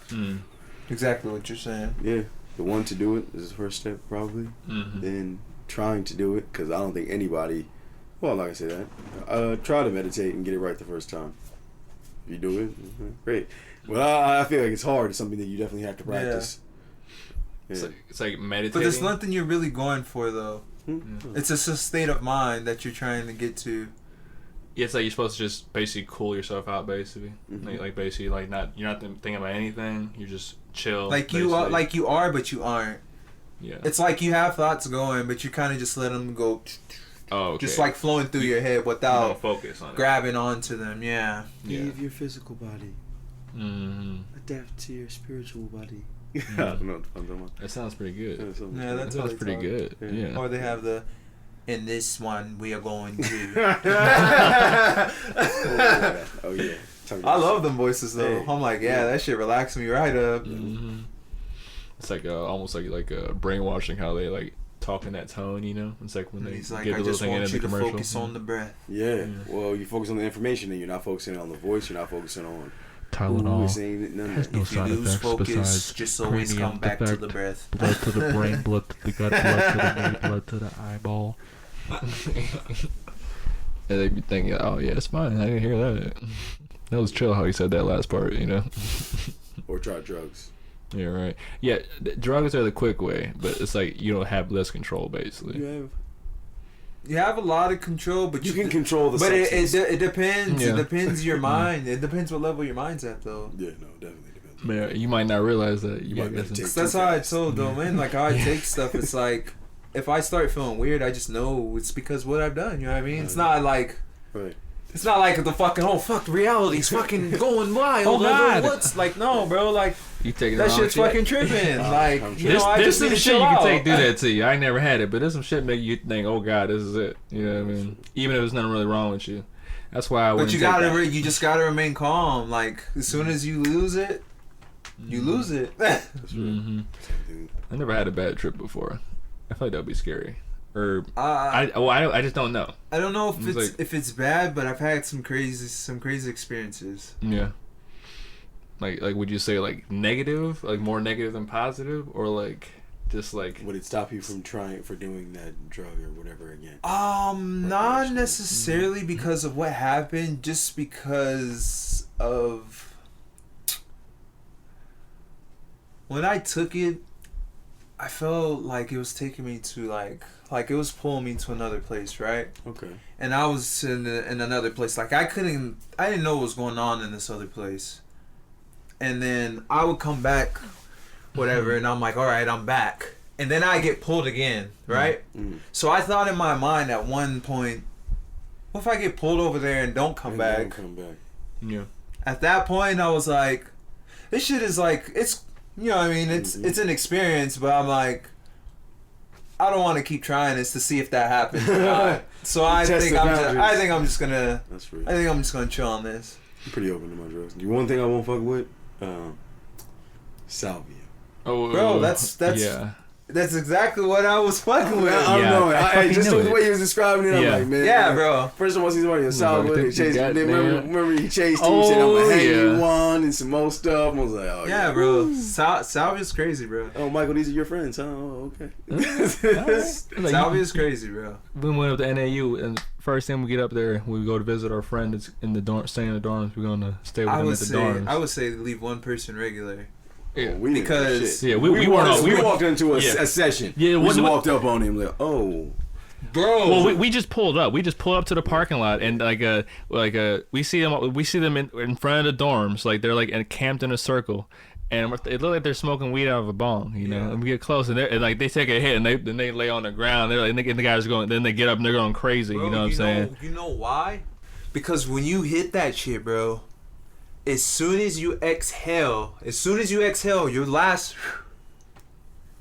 exactly what you're saying. Yeah, the one to do it is the first step probably. Then trying to do it, because I don't think anybody Well, like I said, try to meditate and get it right the first time. If you do it, great. Well, I feel like it's hard. It's something that you definitely have to practice. Yeah. It's like meditating. But there's nothing you're really going for, though. Mm-hmm. It's just a state of mind that you're trying to get to. Yeah, it's like you're supposed to just basically cool yourself out, basically. Mm-hmm. Like basically, like you're not thinking about anything. You're just chill. Like basically. you are, but you aren't. Yeah. It's like you have thoughts going, but you kind of just let them go. Oh, okay. Just like flowing through your head without focus on grabbing onto them. Yeah. Leave your physical body. Mm-hmm. Adapt to your spiritual body. Mm-hmm. I don't know what I'm talking about. That sounds pretty good. Yeah, That sounds pretty good. Yeah. Or they have the. In this one, we are going to. Oh yeah. I love them voices though. Hey. I'm like, yeah, that shit relaxed me right up. Mm-hmm. It's like almost like brainwashing how they like talk in that tone, you know? It's like when they He's like, give I the little just thing in want the you to commercial. focus on the breath. Yeah. Well, you focus on the information, and you're not focusing on the voice. You're not focusing on Tylenol none of has that. no If you side lose effects focus, besides just always cranium come back to defect, the breath. blood to the brain, blood to the gut, blood to the knee, blood to the eyeball. And they be thinking, oh yeah, it's fine. I didn't hear that. That was chill how he said that last part, you know? Or try drugs. Yeah, right. Yeah, drugs are the quick way, but it's like you don't have less control, basically. You have a lot of control, but You can control the But substance. it depends. Yeah. It depends your mind. It depends what level your mind's at, though. Yeah, no, definitely depends. Man, you might not realize that. You Yeah, might meditate. listen. Cause that's how I told though, man. Like how I take stuff. It's like if I start feeling weird, I just know it's because what I've done. You know what I mean? It's not like. Right. It's not like the fucking reality's fucking going wild. Oh, God. What's like no, bro? Like You taking that the wrong shit's shit. fucking tripping. Like you There's, know, I there's just need some to shit chill you can out. take do that to you. I ain't never had it, but there's some shit make you think, oh god, this is it. You know what I mean? Even if there's nothing really wrong with you. That's why I wouldn't But you take gotta, that. you just gotta remain calm. Like as soon as you lose it, you lose it. That's right. Mm-hmm. Same thing. I never had a bad trip before. I feel like that'd be scary. Or I I just don't know. I don't know if It's it's like- if it's bad, but I've had some crazy experiences. Yeah. Like would you say like negative, like more negative than positive, or like just like Would it stop you from doing that drug or whatever again? Not necessarily because of what happened, just because of when I took it, I felt like it was taking me to like it was pulling me to another place, right? Okay. And I was in another place. Like I didn't know what was going on in this other place. And then I would come back, whatever, and I'm like, all right, I'm back. And then I get pulled again, right? Mm. So I thought in my mind at one point, what if I get pulled over there and don't come And back? don't come back. yeah. At that point, I was like, this shit is like, it's, you know what I mean? It's an experience, but I'm like, I don't want to keep trying this to see if that happens or not. So I Test think the I'm boundaries. just gonna That's real. I think I'm just gonna chill on this. I'm pretty open to my drugs. The one thing I won't fuck with, Salvia. Oh, Bro, that's yeah. That's exactly what I was fucking with. I don't Yeah, know. I I fucking just knew the it. way he was describing it, I'm Yeah. like, man. Yeah, like, bro. First of all, he's somebody in Salvia. Like, He chased, goddamn. remember he chased him. He said, I'm gonna hang you one and some more stuff. I was like, oh Yeah, bro. Salvia's crazy, bro. Oh, Michael, these are your friends, huh? Oh, okay. Salvia's crazy, bro. We went up to NAU, and first thing we get up there, we go to visit our friend that's in the dorm, staying in the dorms. We're gonna stay with him at the dorms. I would say leave one person regular. Yeah. We didn't know Because- shit. Yeah, we walked into a Yeah. session. Yeah, we just what- walked up on him like, oh. Bro. Well, we just pulled up. We just pulled up to the parking lot, and we see them in front of the dorms, like they're like camped in a circle, and it looked like they're smoking weed out of a bong, you know. Yeah. And we get close, and like they take a hit, and they lay on the ground. They're like, and the guys are going. Then they get up, and they're going crazy. Bro, you know what I'm saying? You know why? Because when you hit that shit, bro, as soon as you exhale, your last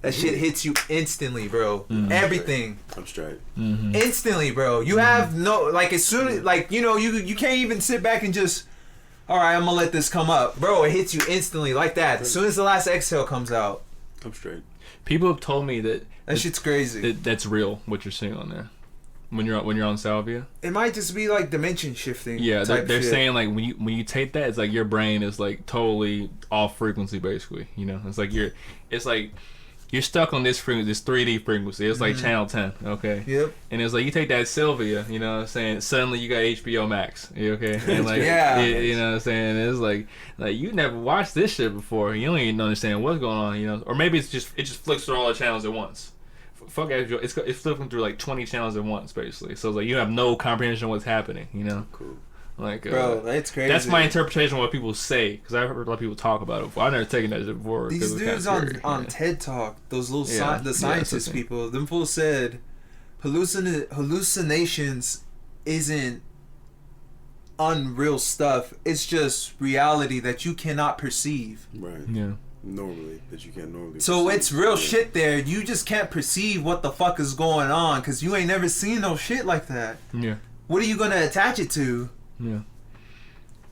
that shit hits you instantly, bro. Everything. I'm straight. Instantly, bro. You have no like as soon as like you can't even sit back and just all right, I'm gonna let this come up, bro. It hits you instantly like that. As soon as the last exhale comes out, I'm straight. People have told me that shit's crazy. that's real. What you're seeing on there when you're on Salvia. It might just be like dimension shifting. Yeah, type they're shit. saying like when you take that, it's like your brain is like totally off frequency, basically. You know, it's like you're stuck on this frequency, this 3D frequency. It's like channel 10, okay? Yep. And it's like you take that Salvia, you know what I'm saying? Suddenly you got HBO Max, okay? And like, you know what I'm saying? It's like you never watched this shit before. You don't even understand what's going on, you know? Or maybe it just flicks through all the channels at once. Fuck HBO, it's flipping through like 20 channels at once, basically. So it's like you have no comprehension of what's happening, you know? Cool. Like, bro, that's crazy. That's my interpretation of what people say, because I've heard a lot of people talk about it before. I've never taken that shit before. These dudes on TED Talk, those little the scientist people, them fools said hallucinations isn't unreal stuff. It's just reality that you cannot perceive. Right. Yeah. Normally, that you can't normally. So perceive. it's real shit there. You just can't perceive what the fuck is going on because you ain't never seen no shit like that. Yeah. What are you gonna attach it to? Yeah.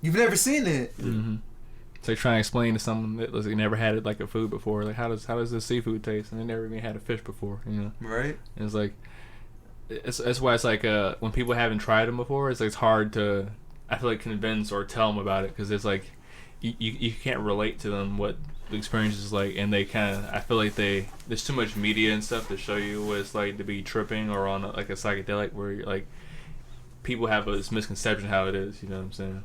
You've never seen it. Mm-hmm. It's like trying to explain to someone that like, never had it like a food before. Like how does this seafood taste? And they never even had a fish before. You know. Right. And it's like, that's why it's like when people haven't tried them before, it's like it's hard to I feel like convince or tell them about it because it's like you can't relate to them what the experience is like, and they kind of I feel like there's too much media and stuff to show you what it's like to be tripping or on like a psychedelic where you're like. People have this misconception how it is, you know what I'm saying?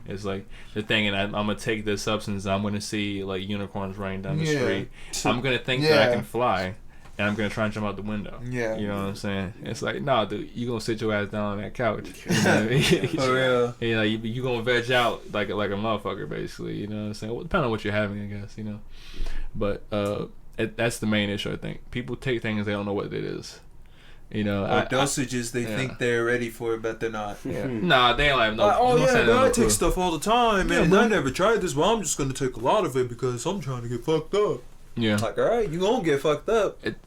It's like the thing, and I'm gonna take this substance, I'm gonna see like unicorns running down the street. I'm gonna think that I can fly, and I'm gonna try and jump out the window. Yeah, you know what I'm saying? It's like, nah, dude, you gonna sit your ass down on that couch. You know what I mean? For real. You know, you gonna veg out like a motherfucker, basically. You know what I'm saying? Well, depending on what you're having, I guess. You know, but that's the main issue. I think people take things they don't know what it is. You know, dosages they think they're ready for it, but they're not. Yeah. Nah, they don't have no. I take stuff all the time, man. I never tried this, but I'm just gonna take a lot of it because I'm trying to get fucked up. Yeah. Like, all right, you gonna get fucked up. It's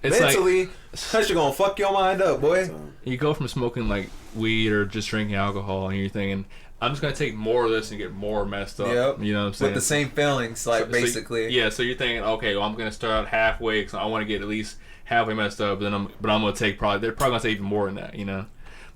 mentally, that shit gonna fuck your mind up, boy. You go from smoking like weed or just drinking alcohol, and you're thinking, I'm just gonna take more of this and get more messed up. Yep. You know what I'm saying? With the same feelings, like basically. So you're thinking, okay, well, I'm gonna start out halfway because I want to get at least halfway messed up, but I'm gonna take they're probably gonna take even more than that, you know.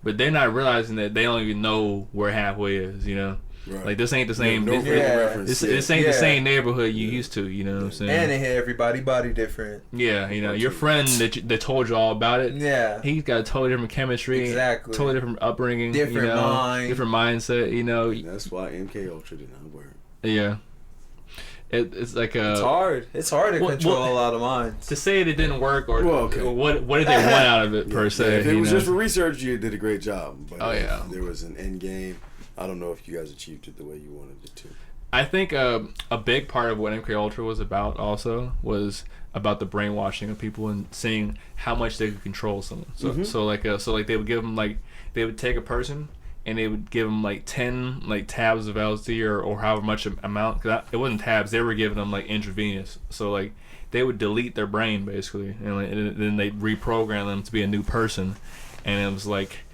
But they're not realizing that they don't even know where halfway is, you know. Right. Like this ain't the same. This ain't the same neighborhood you used to, you know what I'm saying? And they had everybody body different. Yeah, you know, your friend that told you all about it. Yeah, he's got a totally different chemistry. Exactly. Totally different upbringing. Different mind. Different mindset. You know. That's why MK Ultra did not work. Yeah. It's like it's hard. It's hard to control a lot of minds. To say it didn't work, or what did they want out of it per se? If it was just for research, you did a great job. But there was an end game. I don't know if you guys achieved it the way you wanted it to. I think a big part of what MK Ultra was about also was about the brainwashing of people and seeing how much they could control someone. So like they would give them they would take a person and they would give them 10 tabs of LSD or however much amount. Cause it wasn't tabs; they were giving them intravenous. So they would delete their brain basically, and then they'd reprogram them to be a new person. And it was like,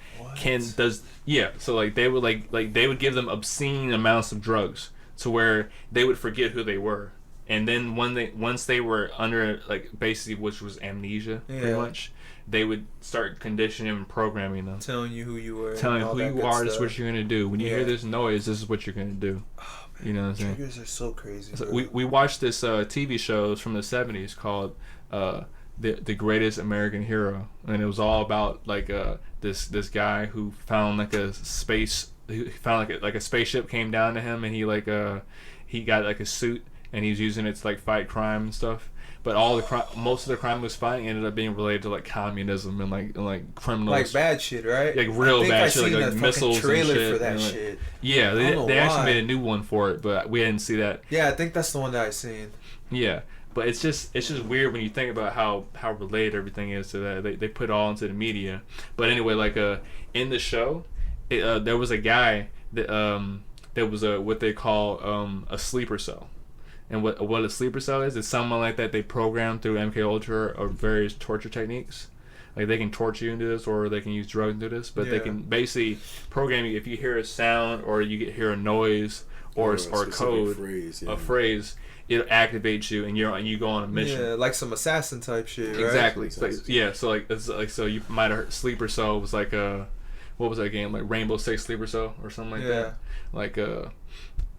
so they would they would give them obscene amounts of drugs to where they would forget who they were. And then once they were under basically, which was amnesia pretty much, they would start conditioning and programming them, telling you who you were, telling who you are. This is what you're gonna do. When you hear this noise, this is what you're gonna do. Oh, man. You know what I'm saying? Triggers are so crazy. So we watched this TV shows from the 70s called the Greatest American Hero, and it was all about this guy who found a spaceship came down to him, and he got a suit, and he was using it to fight crime and stuff. But most of the crime was fighting ended up being related to communism and criminals, bad shit, right? Real bad shit, like missiles trailer and shit. For that shit. Yeah, they actually made a new one for it, but we didn't see that. Yeah, I think that's the one that I seen. Yeah, but it's just weird when you think about how related everything is to that. They put it all into the media. But anyway, in the show, there was a guy that was what they call a sleeper cell. And what a sleeper cell is someone like that they program through MK Ultra or various torture techniques. They can torture you into this, or they can use drugs into this, but they can basically program you. If you hear a sound or you hear a noise or a code, a phrase, it'll activate you, and you go on a mission. Yeah, like some assassin type shit, right? Exactly. So you might have heard sleeper cell was what was that game, Rainbow Six Sleeper Cell or something like that.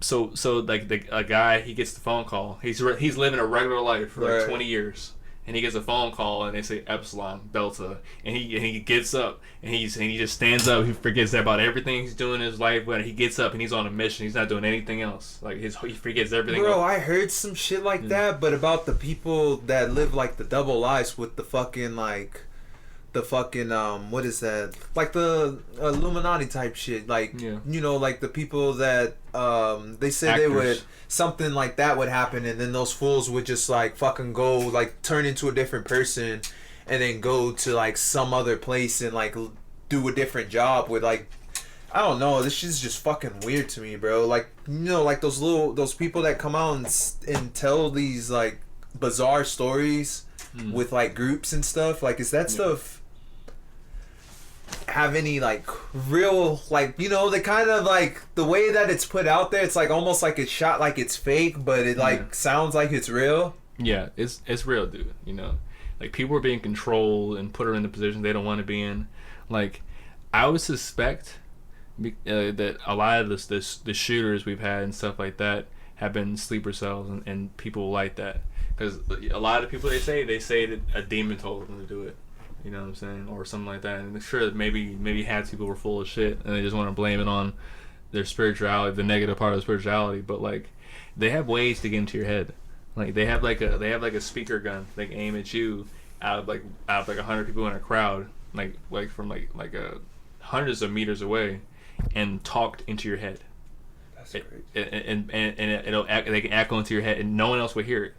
So a guy, he gets the phone call. He's living a regular life for 20 years, and he gets a phone call and they say Epsilon Delta, and he gets up and he just stands up. He forgets about everything he's doing in his life. But he gets up and he's on a mission. He's not doing anything else. Like he forgets everything. Bro, I heard some shit like that, but about the people that live like the double lives with the fucking what is that? Like the Illuminati type shit. Like you know, like the people that they say Actors. they would something like that would happen, and then those fools would just like fucking go like turn into a different person, and then go to like some other place and like do a different job with like. I don't know. This shit's just fucking weird to me, bro. Like, you know, like those people that come out and tell these like bizarre stories with like groups and stuff. Like, is that stuff have any like real, like, you know, they kind of like the way that it's put out there, it's like almost like it's shot like it's fake, but it like sounds like it's real. Yeah, it's real, dude. You know, like people are being controlled and put her in the position they don't want to be in. Like, I would suspect that a lot of the shooters we've had and stuff like that have been sleeper cells and people like that, because a lot of people they say that a demon told them to do it. You know what I'm saying? Or something like that. And sure, maybe half people were full of shit and they just want to blame it on their spirituality, the negative part of spirituality. But like, they have ways to get into your head. Like they have like a speaker gun they can aim at you out of like 100 people in a crowd, like from like hundreds of meters away, and talk into your head. That's great. And they can echo into your head and no one else will hear it.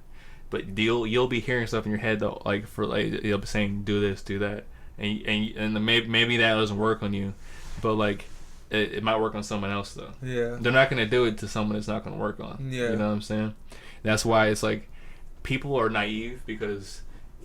But you'll be hearing stuff in your head though, like you'll be saying do this, do that, and maybe that doesn't work on you, but like it might work on someone else though. Yeah. They're not gonna do it to someone it's not gonna work on. Yeah. You know what I'm saying? That's why it's like people are naive because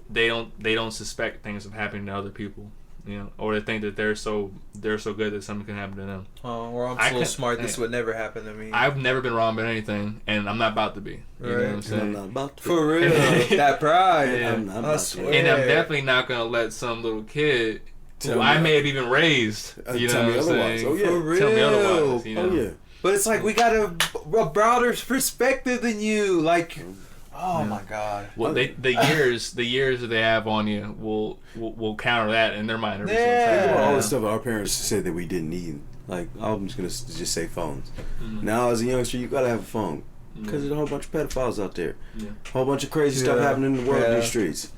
they don't suspect things of happening to other people. You know, or they think that they're so good that something can happen to them. Oh, or I'm so smart, this would never happen to me. I've never been wrong about anything, and I'm not about to be. You know what I'm saying? I'm not about to. For real, that pride. Yeah. I'm I about swear. And I'm definitely not gonna let some little kid who I may have even raised, you know tell me what I'm otherwise. saying? Oh, yeah. For real. Tell me otherwise. You know? Oh yeah. But it's like we got a broader perspective than you. Like, oh my god. Well, the years that they have on you will counter that in their mind every single Yeah. time. All the stuff our parents said that we didn't need. Like, I'm just gonna just say phones. Now, as a youngster, you gotta have a phone because there's a whole bunch of pedophiles out there. A whole bunch of crazy stuff happening in the world in these streets.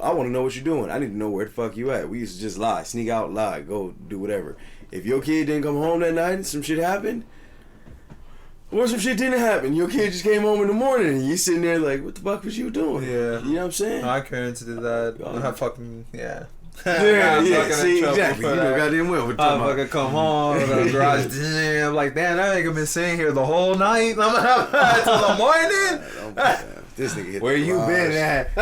I want to know what you're doing. I need to know where the fuck you at. We used to just lie, sneak out, lie, go do whatever. If your kid didn't come home that night and some shit happened, or some shit didn't happen, your kid just came home in the morning and you sitting there like, what the fuck was you doing? Yeah. You know what I'm saying? My parents did that. I fucking, yeah. Yeah, see, exactly. You know, goddamn well. What I fucking come home to the garage. I'm like, damn, that nigga been sitting here the whole night. I'm till the morning. This nigga hit Where the you garage. been at?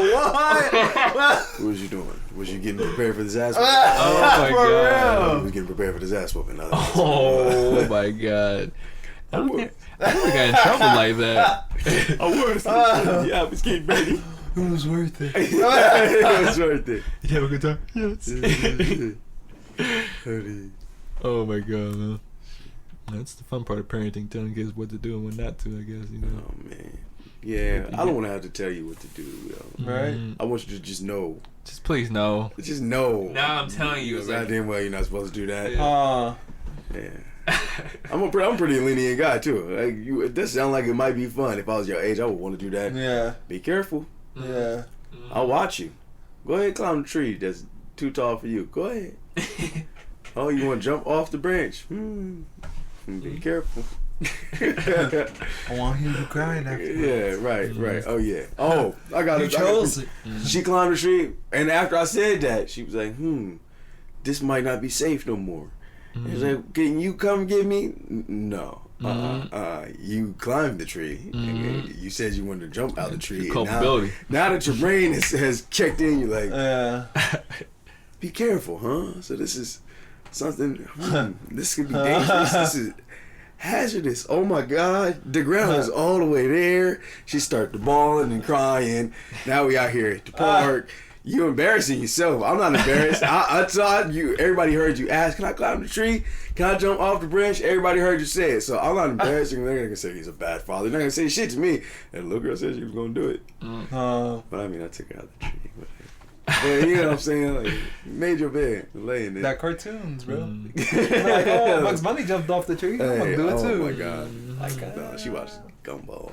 What? What was you doing? Was you getting prepared for this ass whooping? Oh my For god! I was getting prepared for this ass whooping. Oh my god! I never got in trouble like that. I was. Yeah, I was getting ready. It was worth it. It was worth it. You have a good time? Yes. Oh my god, man. That's the fun part of parenting, telling kids what to do and what not to, I guess, you know. Oh man. Yeah, I don't want to have to tell you what to do, yo. Right? I want you to just know. Just please no. Just know. Now I'm telling you, it's like, goddamn well you're not supposed to do that. Yeah. Yeah. I'm a pretty lenient guy too. Like, that sounds like it might be fun. If I was your age, I would want to do that. Yeah. Be careful. Yeah. I'll watch you. Go ahead, climb the tree that's too tall for you. Go ahead. Oh, you want to jump off the branch? Be careful. I want to hear you crying after. Yeah, right. Oh yeah. Oh, I got You it. chose it. She climbed the tree, and after I said that, she was like, this might not be safe no more. He was like, can you come get me? No. You climbed the tree. You said you wanted to jump out the tree. Culpability. Now that your brain has checked in, you're like, be careful, huh? So this is something, this could be dangerous. This is hazardous. Oh my God. The ground is all the way there. She started bawling and crying. Now we out here at the park. You embarrassing yourself. I'm not embarrassed. I thought you. Everybody heard you ask, "Can I climb the tree? Can I jump off the branch?" Everybody heard you say it, so I'm not embarrassing. They're not gonna say he's a bad father. They're not gonna say shit to me. And the little girl said she was gonna do it. But I mean, I took her out the tree. But you know what I'm saying? Like, made your bed, lay in it. That cartoons, bro. Like, oh, Bugs Bunny jumped off the tree. I'm gonna do it too. Oh my god. No, she watched Gumball.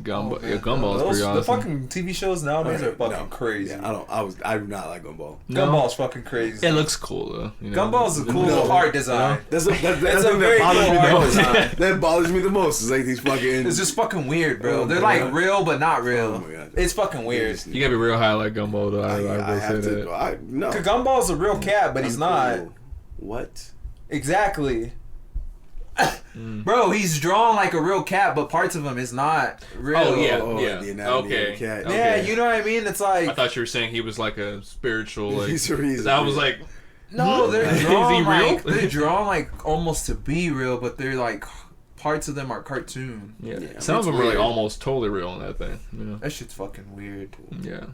Gumball is pretty awesome. The fucking TV shows nowadays are fucking crazy. Yeah, I do not like Gumball. Gumball's fucking crazy. It looks cool though. You know? Gumball's a cool art design. That's a very cool art design. That bothers me the most. It's like these fucking. It's just fucking weird, bro. They're like real but not real. Oh my god. It's fucking weird. You gotta be real high like Gumball though. I have to. No. Cause Gumball's a real cat, but he's not. What? Exactly. Bro, he's drawn like a real cat, but parts of him is not real. Oh yeah. The anatomy of a cat. Yeah, you know what I mean? It's like I thought you were saying he was like a spiritual. Like, he's a reason. I was like, no, they're drawn is he real? like they're drawn like almost to be real, but they're like parts of them are cartoon. Yeah, some of them are like almost totally real in that thing. You know, that shit's fucking weird. Yeah.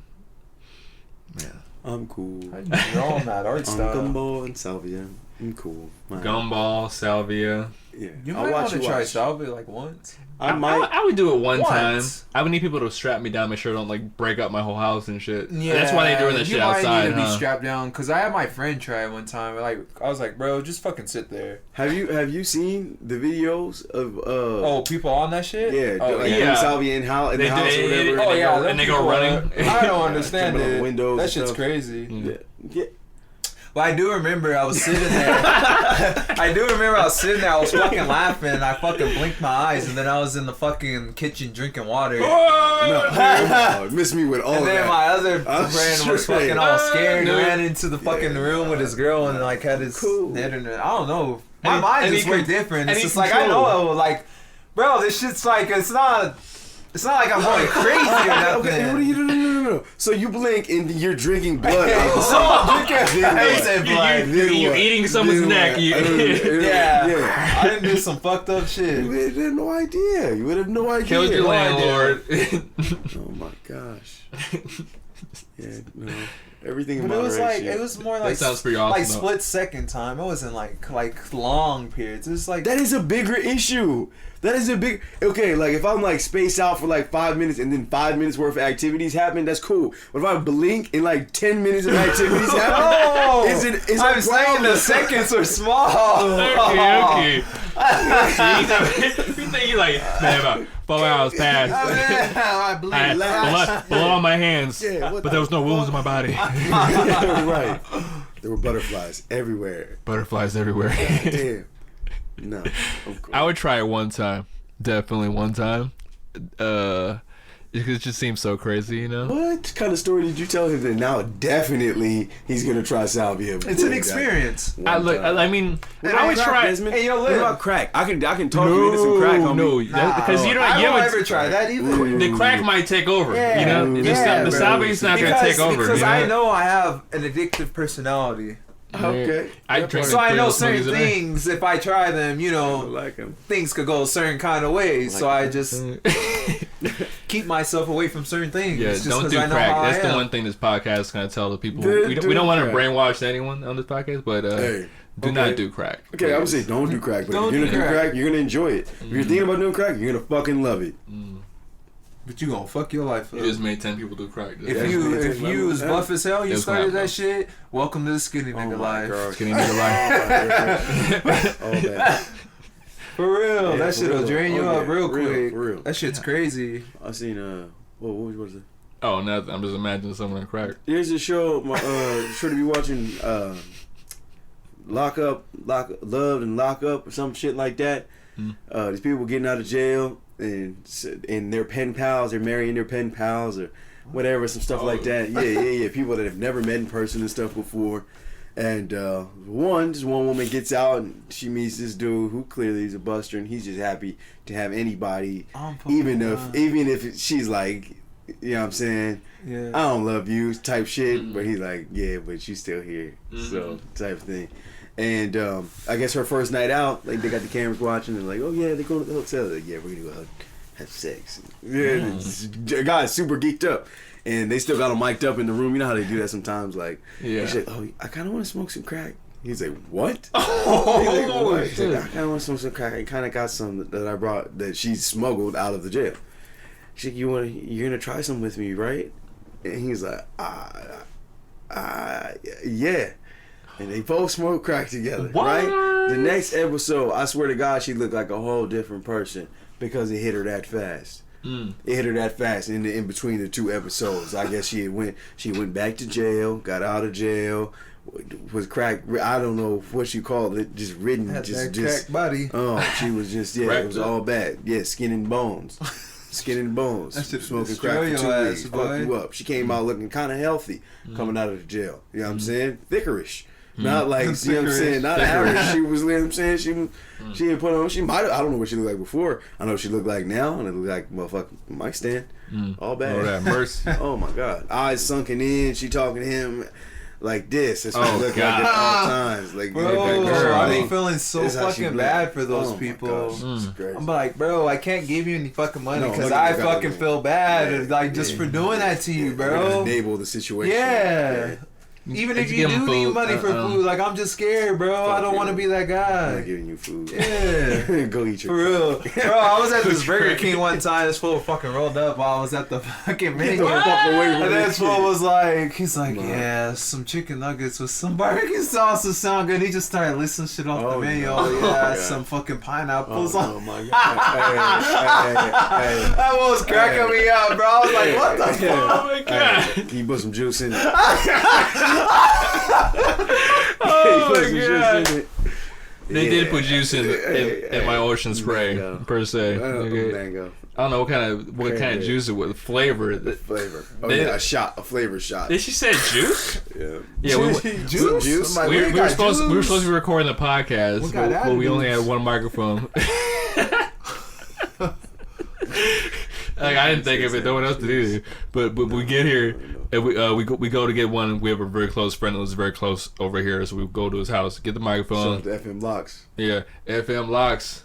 I'm cool. How you draw on that art style? Gumball and Salvia. I'm cool. Gumball, Salvia. Yeah, you might want to try Salvia like once. I would do it one time. I would need people to strap me down, make sure I don't like break up my whole house and shit. Yeah, that's why they doing that shit outside. You might need to be strapped down because I had my friend try it one time. Like I was like, bro, just fucking sit there. Have you seen the videos of people on that shit? Yeah, Salvia in the house or whatever. Oh yeah, and they go running. I don't understand it. Windows that shit's crazy. Yeah. Well, I do remember I was sitting there. I was fucking laughing. And I fucking blinked my eyes, and then I was in the fucking kitchen drinking water. No, miss me with all that. And then my other friend was fucking all scared and ran into the fucking room with his girl and like had his head in it. I don't know. My mind just went different. It's just like I know, like, bro, this shit's like it's not like I'm going crazy or nothing. Okay, what are you doing? No. So you blink and you're drinking blood. You're eating someone's neck. Yeah. I didn't do some fucked up shit. You would have no idea. You would have no idea. Killed your landlord. Oh my gosh. Yeah, no. Everything in moderation. It was more like that sounds pretty awesome, like split second time. It wasn't like long periods. It was like that is a bigger issue. Okay, like if I'm like spaced out for like 5 minutes and then 5 minutes worth of activities happen, that's cool. But if I blink and like 10 minutes of activities happen, is I'm saying the seconds are small. Okay. You think you like, man, about 4 hours passed. I had blood on my hands, but there was no wounds in my body. Right. There were butterflies everywhere. Damn. No. I would try it one time. Definitely one time. It just seems so crazy, you know? What kind of story did you tell him that now definitely he's going to try Salvia? It's an experience. I mean, I would try. Hey, yo, what about crack? I can talk you into some crack, homie. No, because I don't ever try that either. The crack might take over, you know? The Salvia's not going to take over. Because I know I have an addictive personality. Okay. So I know certain things, if I try them, you know, things could go a certain kind of ways. So I just keep myself away from certain things. Yeah, don't do crack. That's the one thing this podcast is going to tell the people. We don't want to brainwash anyone on this podcast, but do not do crack. Okay, I would say don't do crack. But if you're going to do crack, you're going to enjoy it. If you're thinking about doing crack, you're going to fucking love it. But you gonna fuck your life up. You just made 10 people do crack. If you was buff as hell, you started that shit. Welcome to the skinny nigga life. Skinny nigga life. For real, that shit'll drain you up real quick. For real. That shit's crazy. I seen what was it? Oh, nothing. I'm just imagining someone on crack. There's a show. Sure to be watching. Love and Lock Up or some shit like that. These people getting out of jail. And their pen pals, they're marrying their pen pals or whatever, some stuff like that. Yeah. People that have never met in person and stuff before. And one woman gets out and she meets this dude who clearly is a buster, and he's just happy to have anybody, even if she's like, you know what I'm saying? Yeah. I don't love you type shit, but he's like, yeah, but you still here, so type of thing. And I guess her first night out, like they got the cameras watching, and like, oh yeah, they're going to the hotel. Like, yeah, we're gonna go have sex. Yeah, the guy's super geeked up, and they still got him mic'd up in the room. You know how they do that sometimes, like, Yeah. She's like, oh, I kind of want to smoke some crack. He's like, what? Oh, He's like, what? He's shit. like, I kind of want to smoke some crack. I kind of got some that I brought that she smuggled out of the jail. She's like, you're gonna try some with me, right? And he's like, yeah. And they both smoke crack together, What? right? The next episode, I swear to God, she looked like a whole different person because it hit her that fast. It hit her that fast in between the two episodes. I guess she went back to jail, got out of jail, was crack. I don't know what you call it, just ridden, Had just that crack body. Oh, she was just it was all bad. Yeah, skin and bones. Skin and bones. That shit Smoking crack for 2 destroy weeks. your ass, Fuck boy. you up. She came out looking kind of healthy coming out of the jail. You know what I'm saying? Thickerish. Not like, you know what I'm saying? Not average. She was, you know what I'm saying? She had put on, she might have, I don't know what she looked like before. I know what she looked like now, and it looked like motherfucking mic stand. All bad. Oh, that mercy. Oh my God. Eyes sunken in. She talking to him like this. That's what she looked like God. at all times. Like, Bro, girl, I be like, feeling so this is how she fucking looked. bad for those Oh my people. gosh, it's crazy. I'm like, bro, I can't give you any fucking money No, because look at I the fucking guy, feel bad, yeah, like just for doing that to you, We're gonna bro. enable the situation. Yeah. Even if You you give 'em do need food, money for food, like I'm just scared, bro. I don't want to be that I'm guy. not giving you food. Yeah. Go eat your For real. Bro, I was at this Burger King one time. This fool fucking rolled up while I was at the fucking menu. the fuck away from And then this this fool shit. was like, he's like, yeah, some chicken nuggets with some barbecue sauce would sound good. He just started listing shit off the Oh, menu. no. Oh, yeah, Yeah. some fucking pineapples. Oh my God. Hey. That was cracking me up, bro. I was like, what the fuck? Oh my God. Hey, can you put some juice in it? Oh Put my some God. juice in it. They did put juice in Hey, my ocean spray mango. per se. Okay. Mango. I don't know what kind of Cranberry. juice it was. Flavor. Flavor. Oh They- yeah, a flavor shot. Did she say juice? Yeah. Yeah, we Juice? Juice? I'm like, we were got supposed to juice? be recording the podcast, What got but we attitude? only had one microphone. Like I didn't think of it. No one else did either. But we get here and we go to get one. We have a very close friend that lives very close over here, so we go to his house, get the Shout microphone. out to FM Locks. Yeah, FM Locks.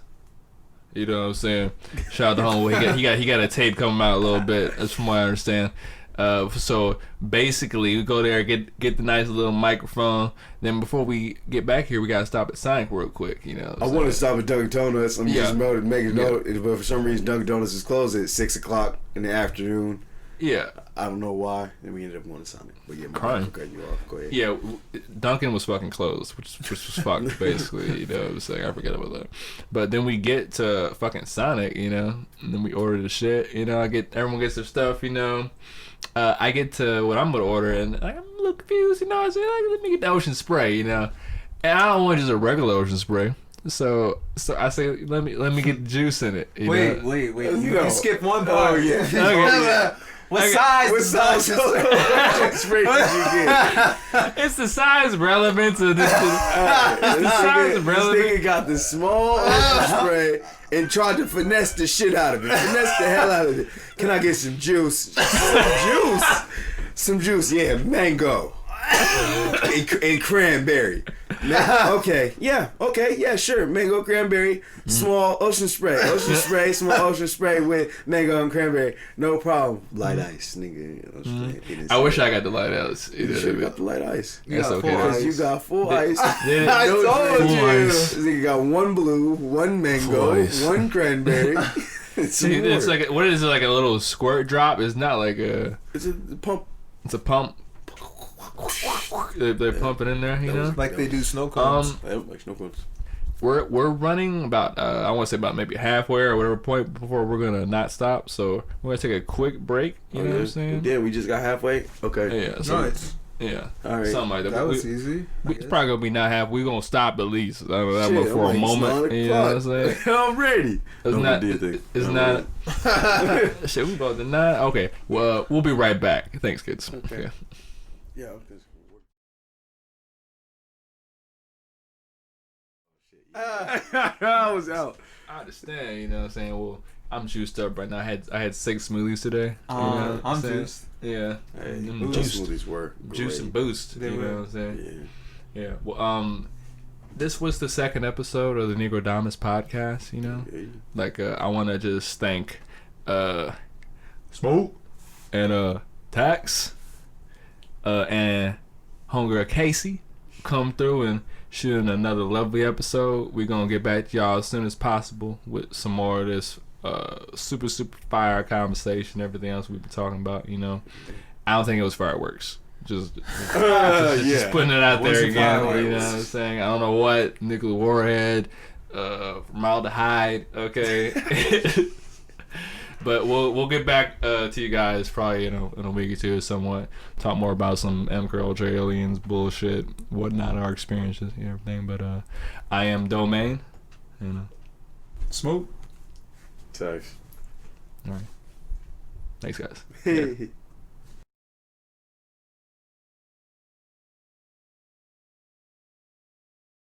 You know what I'm saying? Shout out to Homeboy. He got a tape coming out a little bit. That's from what I understand. So basically, we go there, get the nice little microphone. Then before we get back here, we gotta stop at Sonic real quick. You know. I want to stop at Dunkin' Donuts. I'm just making a Yeah. note, but for some reason Dunkin' Donuts is closed at 6:00 in the afternoon. Yeah. I don't know why. And we ended up going to Sonic. But yeah, Crying. cut you off. Go ahead. Yeah, Duncan was fucking closed, which was fucked basically. You know, it was like I forget about that. But then we get to fucking Sonic, you know, and then we order the shit. You know, everyone gets their stuff. You know, I get to what I'm gonna order, and I'm a little confused. You know, I say, like, let me get the ocean spray. You know, and I don't want just a regular ocean spray. So I say, let me get the juice in it. You know? Wait. No. You skipped one part. Oh yeah. Okay. What Okay. size? What size spray did you get? It's the size relevant to this. It's the size This relevant. nigga got the small ocean spray and tried to finesse the shit out of it. Finesse the hell out of it. Can I get some juice? Some juice, yeah, mango. and cranberry. Okay, sure. Mango, cranberry, small ocean spray. Small ocean spray with mango and cranberry. No problem. Light ice, nigga. I wish I got the light ice. You should have got the light ice. That's got okay. full Because ice. you got full ice. I No told drink. you. Ice. This nigga got one blue, one mango, Full ice. one cranberry. See, it's like what is it, like a little squirt drop? It's not like a. It's a pump. It's a pump. They're pumping in there, you know. Like they do snow cones. Like snow cones. We're running about I want to say about maybe halfway or whatever point before we're gonna not stop. So we're gonna take a quick break. You know what I'm saying? Yeah, we just got halfway. Okay. Yeah. So, Nice. Yeah. All right. Something like that. That was We- easy. It's probably gonna be not half. We're gonna stop at least. I don't know, Shit, that for I'm a like, moment. it's You know what I'm saying? I'm ready. It's No, not. we did think. It's No, not. Shit, we about to not. Okay. Well, we'll be right back. Thanks, kids. Okay. Yeah. I was out. I understand. You know what I'm saying? Well, I'm juiced up right now. I had 6 smoothies today. You know what I'm saying? juiced. Yeah. Hey, Mm, those juiced. smoothies were Juice great. and boost. They You were. know what I'm saying? Yeah. Yeah. Well, this was the second episode of the Negrodamus podcast. You know, Yeah. like I want to just thank Smoke and Tax, and homegirl Casey come through and shooting another lovely episode. We're gonna get back to y'all as soon as possible with some more of this super fire conversation, everything else we've been talking about. You know, I don't think it was fireworks. Just putting it out there again. You know what I'm saying? I don't know what nuclear warhead, formaldehyde. Okay. But we'll get back to you guys probably in a week or two or somewhat. Talk more about some MK Ultra aliens bullshit, whatnot, our experiences and everything. But I am Domain. Smoke. Thanks. All right. Thanks, guys. Yeah.